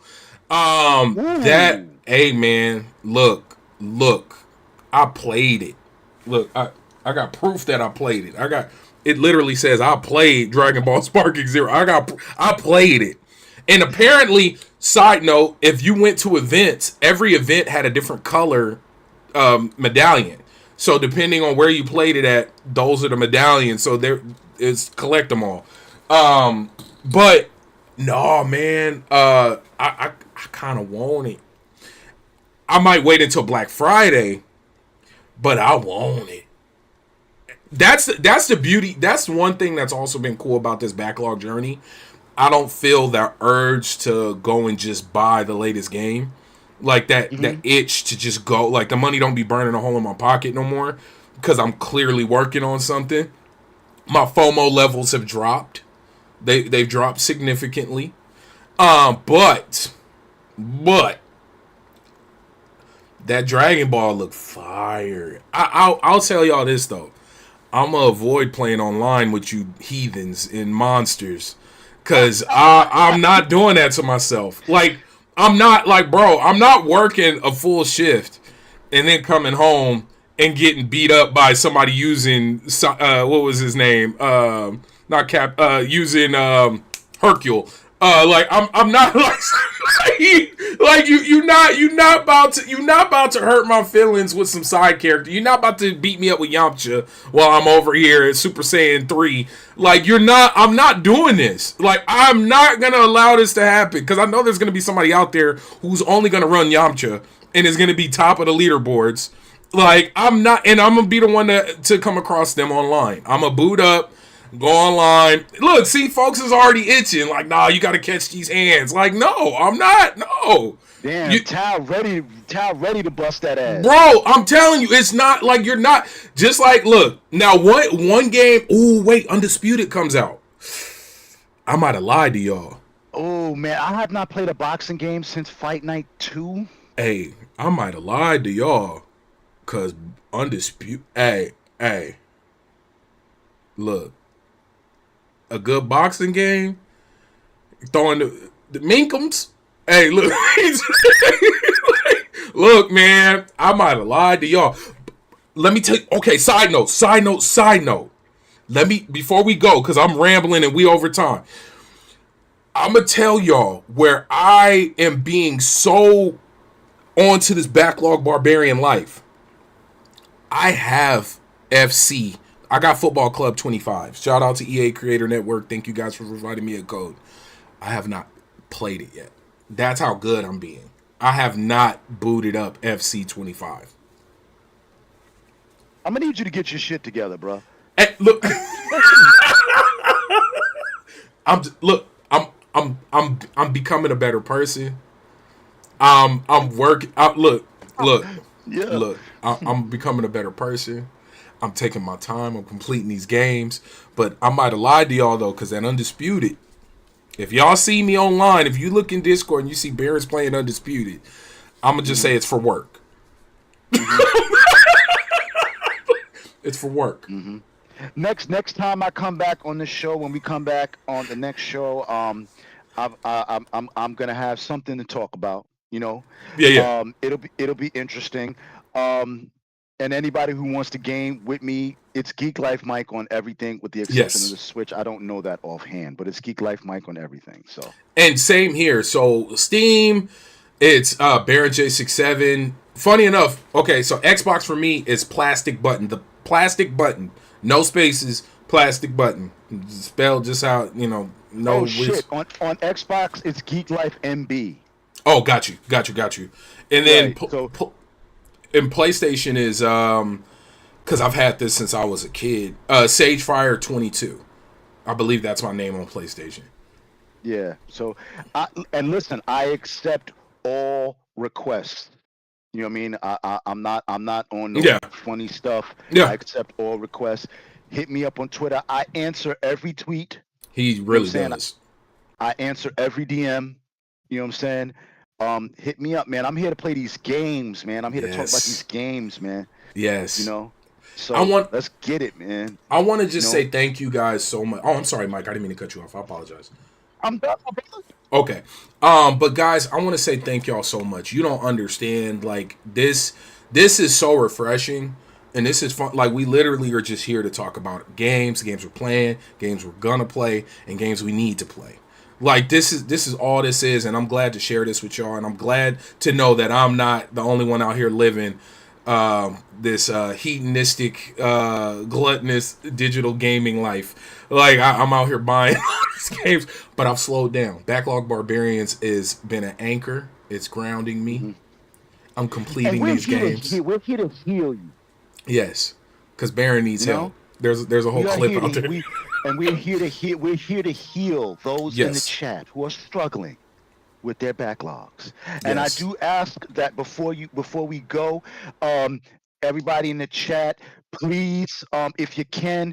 Speaker 1: That,
Speaker 2: Ooh.
Speaker 1: hey, man, look, I played it. Look, I got proof that I played it. It literally says I played Dragon Ball Sparking Zero. I played it. And apparently, side note, if you went to events, every event had a different color medallion. So depending on where you played it at, those are the medallions. So there is collect them all. But no, man, I kind of want it. I might wait until Black Friday, but I want it. That's the beauty. That's one thing that's also been cool about this backlog journey. I don't feel that urge to go and just buy the latest game. Like that itch to just go. Like the money don't be burning a hole in my pocket no more because I'm clearly working on something. My FOMO levels have dropped. They've dropped significantly. But that Dragon Ball looked fire. I'll tell y'all this though. I'm gonna avoid playing online with you heathens and monsters, cause I'm not doing that to myself. Like I'm not like, bro. I'm not working a full shift and then coming home and getting beat up by somebody using what was his name? Not Cap. Using Hercule. Like I'm not like like you're not about to hurt my feelings with some side character. You're not about to beat me up with Yamcha while I'm over here at Super Saiyan 3. Like I'm not doing this. Like I'm not gonna allow this to happen because I know there's gonna be somebody out there who's only gonna run Yamcha and is gonna be top of the leaderboards. Like I'm not, and I'm gonna be the one to come across them online. I'm gonna boot up. Go online. Look, see, folks is already itching. Like, nah, you got to catch these hands. Like, no, I'm not. No.
Speaker 2: Damn, Tal ready to bust that ass.
Speaker 1: Bro, I'm telling you, it's not like you're not. Just like, look, now one game. Ooh, wait, Undisputed comes out. I might have lied to y'all.
Speaker 2: Oh man, I have not played a boxing game since Fight Night 2.
Speaker 1: Hey, I might have lied to y'all, cause Undisputed. Hey, look. A good boxing game, throwing the minkums. Hey, look, look, man, I might have lied to y'all. Let me tell you. Okay, side note. Let me before we go, because I'm rambling and we over time. I'm gonna tell y'all where I am being so onto this backlog barbarian life. I have FC. I got Football Club 25. Shout out to EA Creator Network. Thank you guys for providing me a code. I have not played it yet. That's how good I'm being. I have not booted up FC 25.
Speaker 2: I'm gonna need you to get your shit together, bro.
Speaker 1: Hey, look, I'm becoming a better person. I'm working.
Speaker 2: Yeah.
Speaker 1: Look. I'm becoming a better person. I'm taking my time. I'm completing these games. But I might have lied to y'all, though, because that Undisputed. If y'all see me online, if you look in Discord and you see Barrett's playing Undisputed, I'm going to just say it's for work. It's for work.
Speaker 2: Mm-hmm. Next time I come back on the show, when we come back on the next show, I'm gonna have something to talk about. You know,
Speaker 1: Yeah.
Speaker 2: It'll be interesting. And anybody who wants to game with me, it's Geek Life Mike on everything, with the exception of the Switch. I don't know that offhand, but it's Geek Life Mike on everything. So.
Speaker 1: And same here. So Steam, it's Baron J67. Funny enough, okay, so Xbox for me is plastic button. The plastic button, no spaces, plastic button. Spelled just how no.
Speaker 2: Oh shit! On Xbox, it's Geek Life MB.
Speaker 1: Oh, got you. And then
Speaker 2: Right,
Speaker 1: and PlayStation is because I've had this since I was a kid. Sagefire 22. I believe that's my name on PlayStation.
Speaker 2: Yeah. So, and listen, I accept all requests. You know what I mean? I'm not on no funny stuff.
Speaker 1: Yeah.
Speaker 2: I accept all requests. Hit me up on Twitter. I answer every tweet.
Speaker 1: He really does.
Speaker 2: I answer every DM. You know what I'm saying? hit me up, man. I'm here to play these games, man. I'm here to talk about these
Speaker 1: Yes.
Speaker 2: games, man. You
Speaker 1: Yes.
Speaker 2: know,
Speaker 1: I
Speaker 2: so
Speaker 1: want
Speaker 2: let's get it, man.
Speaker 1: I want to
Speaker 2: You
Speaker 1: just
Speaker 2: know,
Speaker 1: say thank you guys so much. Oh, I'm sorry, Mike. I didn't mean to cut you off. I apologize.
Speaker 2: I'm done, my brother.
Speaker 1: Okay. But guys, I want to say thank y'all so much. You don't understand. Like this is so refreshing. And this is fun. Like, we literally are just here to talk about games we're playing, games we're gonna play, and games we need to play. Like, this is all this is, and I'm glad to share this with y'all. And I'm glad to know that I'm not the only one out here living this hedonistic, gluttonous digital gaming life. Like, I'm out here buying these games, but I've slowed down. Backlog Barbarians has been an anchor. It's grounding me.
Speaker 2: Hmm.
Speaker 1: I'm
Speaker 2: And
Speaker 1: completing these games.
Speaker 2: we're here to heal you.
Speaker 1: Yes, because Baron needs
Speaker 2: You
Speaker 1: help.
Speaker 2: know,
Speaker 1: There's a whole
Speaker 2: we are
Speaker 1: clip
Speaker 2: here
Speaker 1: out
Speaker 2: to
Speaker 1: there.
Speaker 2: we're here to heal. We're here to heal those in the
Speaker 1: Yes,
Speaker 2: chat who are struggling with their backlogs. And I
Speaker 1: yes.
Speaker 2: do ask that before we go, um, everybody in the chat, please, if you can,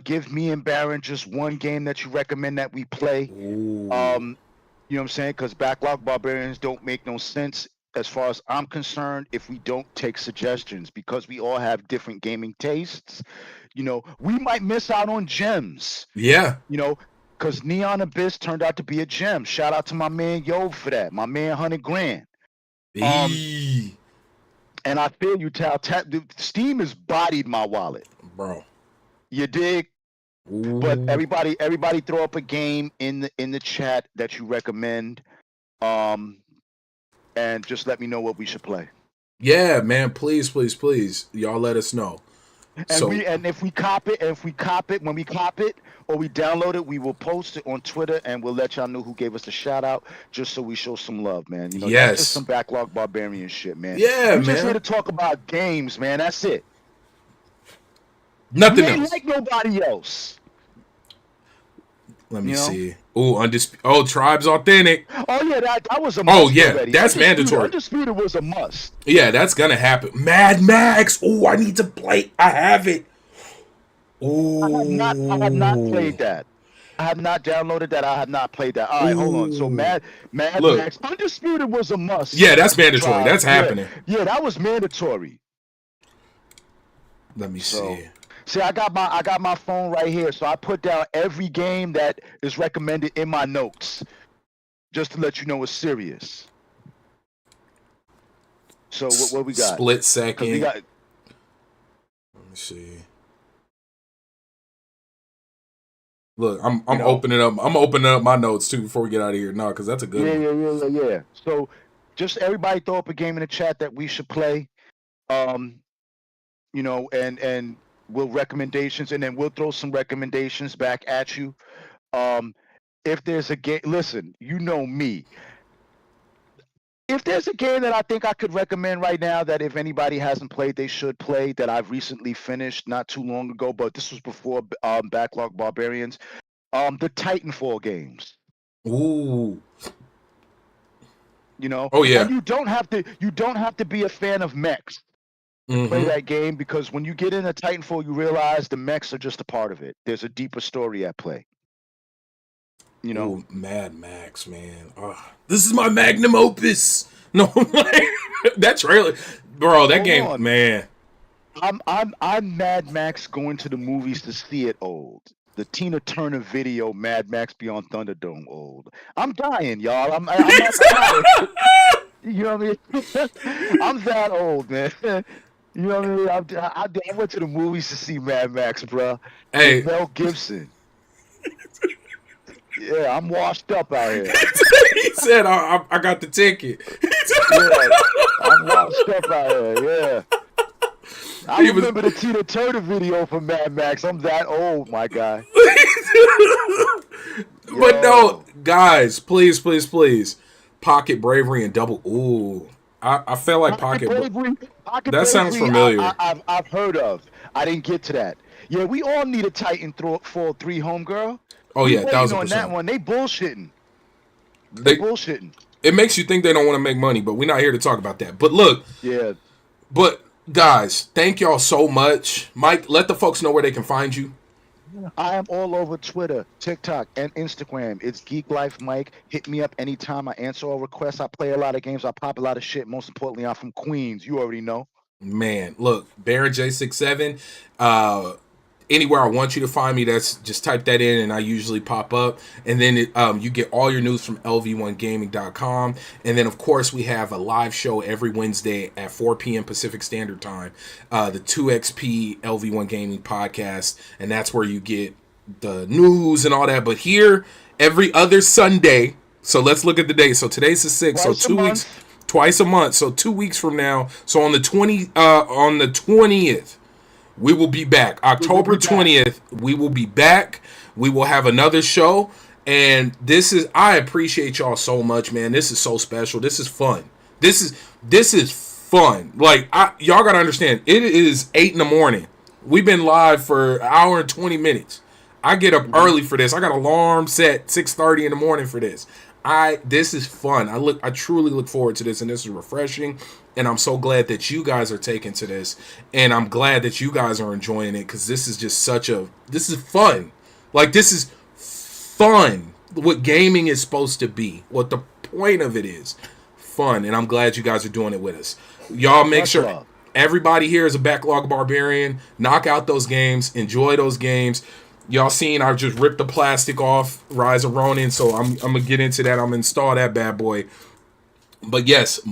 Speaker 2: give me and Baron just one game that you recommend that we play.
Speaker 1: Ooh.
Speaker 2: Um, you know what I'm saying? Because backlog barbarians don't make no sense as far as I'm concerned if we don't take suggestions because we all have different gaming tastes. We might miss out on gems.
Speaker 1: Yeah.
Speaker 2: You know, because Neon Abyss turned out to be a gem. Shout out to my man Yo for that. My man 100 grand. Um,
Speaker 1: Eee.
Speaker 2: and I feel you, Tal. Steam has bodied my wallet.
Speaker 1: Bro.
Speaker 2: You dig? But
Speaker 1: Ooh.
Speaker 2: everybody throw up a game in the chat that you recommend. Um, and just let me know what we should play.
Speaker 1: Yeah, man. Please, please, please. Y'all let us know. So,
Speaker 2: And if we cop it, when we cop it or we download it, we will post it on Twitter and we'll let y'all know who gave us the shout out, just so we show some love, man. That's just
Speaker 1: yes.
Speaker 2: some backlog barbarian shit, man.
Speaker 1: Yeah,
Speaker 2: We just here to
Speaker 1: man.
Speaker 2: talk about games, man. That's it. We
Speaker 1: Nothing
Speaker 2: ain't
Speaker 1: else.
Speaker 2: like nobody else.
Speaker 1: Let me
Speaker 2: You know?
Speaker 1: see. Ooh, Oh, Tribe's authentic.
Speaker 2: Oh yeah, that was a
Speaker 1: Oh,
Speaker 2: must
Speaker 1: yeah.
Speaker 2: already.
Speaker 1: That's mandatory.
Speaker 2: Undisputed was a must.
Speaker 1: Yeah, that's gonna happen. Mad Max. Ooh, I need to play. I have it.
Speaker 2: I have not
Speaker 1: Ooh.
Speaker 2: played that. I have not downloaded that. I have not played that. All right, hold on. So
Speaker 1: Ooh.
Speaker 2: Mad
Speaker 1: Look.
Speaker 2: Max Undisputed was a
Speaker 1: Yeah,
Speaker 2: must.
Speaker 1: that's mandatory.
Speaker 2: Tribe.
Speaker 1: That's
Speaker 2: Yeah,
Speaker 1: happening.
Speaker 2: yeah, that was mandatory.
Speaker 1: Let me
Speaker 2: So
Speaker 1: see.
Speaker 2: see, I got my phone right here. So I put down every game that is recommended in my notes, just to let you know it's serious. So what we got?
Speaker 1: Split
Speaker 2: Because we
Speaker 1: second.
Speaker 2: got,
Speaker 1: Let me see. Look, I'm
Speaker 2: you
Speaker 1: I'm
Speaker 2: know,
Speaker 1: opening up. I'm opening up my notes too before we get out of here. No, because that's a good
Speaker 2: yeah,
Speaker 1: one.
Speaker 2: yeah, yeah, yeah, yeah. So just everybody throw up a game in the chat that we should play. Um, and we'll recommendations, and then we'll throw some recommendations back at you. Um, if there's a game, listen, you know me. If there's a game that I think I could recommend right now that if anybody hasn't played, they should play, that I've recently finished not too long ago, but this was before Backlog Barbarians, the Titanfall games.
Speaker 1: Ooh.
Speaker 2: You know,
Speaker 1: Oh
Speaker 2: and
Speaker 1: yeah.
Speaker 2: you don't have to be a fan of mechs to play
Speaker 1: Mm-hmm.
Speaker 2: that game, because when you get into Titanfall, you realize the mechs are just a part of it. There's a deeper story at play. You know,
Speaker 1: Ooh, Mad Max, man. This is my magnum opus. No, that trailer, bro. That
Speaker 2: hold
Speaker 1: game,
Speaker 2: on.
Speaker 1: man.
Speaker 2: I'm Mad Max going to the movies to see it old. The Tina Turner video, Mad Max Beyond Thunderdome, old. I'm dying, y'all. I'm not. You know what I mean? I'm that old, man. You know what I mean? I went to the movies to see Mad Max, bro, with
Speaker 1: Hey,
Speaker 2: Mel Gibson. Yeah, I'm washed up out here.
Speaker 1: he said, I got the ticket.
Speaker 2: Yeah, I'm washed up out here. Yeah. I
Speaker 1: He was,
Speaker 2: remember the Tina Turner video for Mad Max. I'm that old, my guy.
Speaker 1: but no,
Speaker 2: Yo.
Speaker 1: guys, please, please, please, Pocket Bravery and Double. Ooh, I felt like
Speaker 2: Pocket Bravery, Pocket
Speaker 1: That sounds
Speaker 2: Bravery, I,
Speaker 1: familiar.
Speaker 2: I, I've I've heard of. I didn't get to that. Yeah, we all need a Titanfall 3, homegirl.
Speaker 1: Oh
Speaker 2: We
Speaker 1: yeah,
Speaker 2: waiting on that
Speaker 1: 1000%.
Speaker 2: one. They bullshitting. They
Speaker 1: They
Speaker 2: bullshitting.
Speaker 1: It makes you think they don't want to make money, but we're not here to talk about that. But look,
Speaker 2: Yeah.
Speaker 1: but guys, thank y'all so much. Mike, let the folks know where they can find you.
Speaker 2: I am all over Twitter, TikTok, and Instagram. It's Geek Life Mike. Hit me up anytime. I answer all requests. I play a lot of games. I pop a lot of shit. Most importantly, I'm from Queens. You already know.
Speaker 1: Man, look, Baron J67. Anywhere I want you to find me, that's just type that in and I usually pop up. And then you get all your news from lv1gaming.com. And then, of course, we have a live show every Wednesday at 4 p.m. Pacific Standard Time, the 2XP LV1 Gaming podcast. And that's where you get the news and all that. But here, every other Sunday. So let's look at the day. So today's the 6th. So
Speaker 2: Twice a
Speaker 1: 2 weeks.
Speaker 2: month.
Speaker 1: Twice a month. So 2 weeks from now. So on the 20th. We will be back. October 20th, we will be back. We will have another show. And I appreciate y'all so much, man. This is so special. This is fun. This is fun. Like, y'all got to understand, it is 8 in the morning. We've been live for an hour and 20 minutes. I get up early for this. I got alarm set 6:30 in the morning for this. This is fun. I truly look forward to this, and this is refreshing. And I'm so glad that you guys are taking to this, and I'm glad that you guys are enjoying it, because this is just this is fun. Like, this is fun. What gaming is supposed to be. What the point of it is. Fun. And I'm glad you guys are doing it with us. Y'all make sure everybody here is a Backlog Barbarian. Knock out those games. Enjoy those games. Y'all seen I just ripped the plastic off Rise of Ronin, so I'm going to get into that. I'm going to install that bad boy. But yes,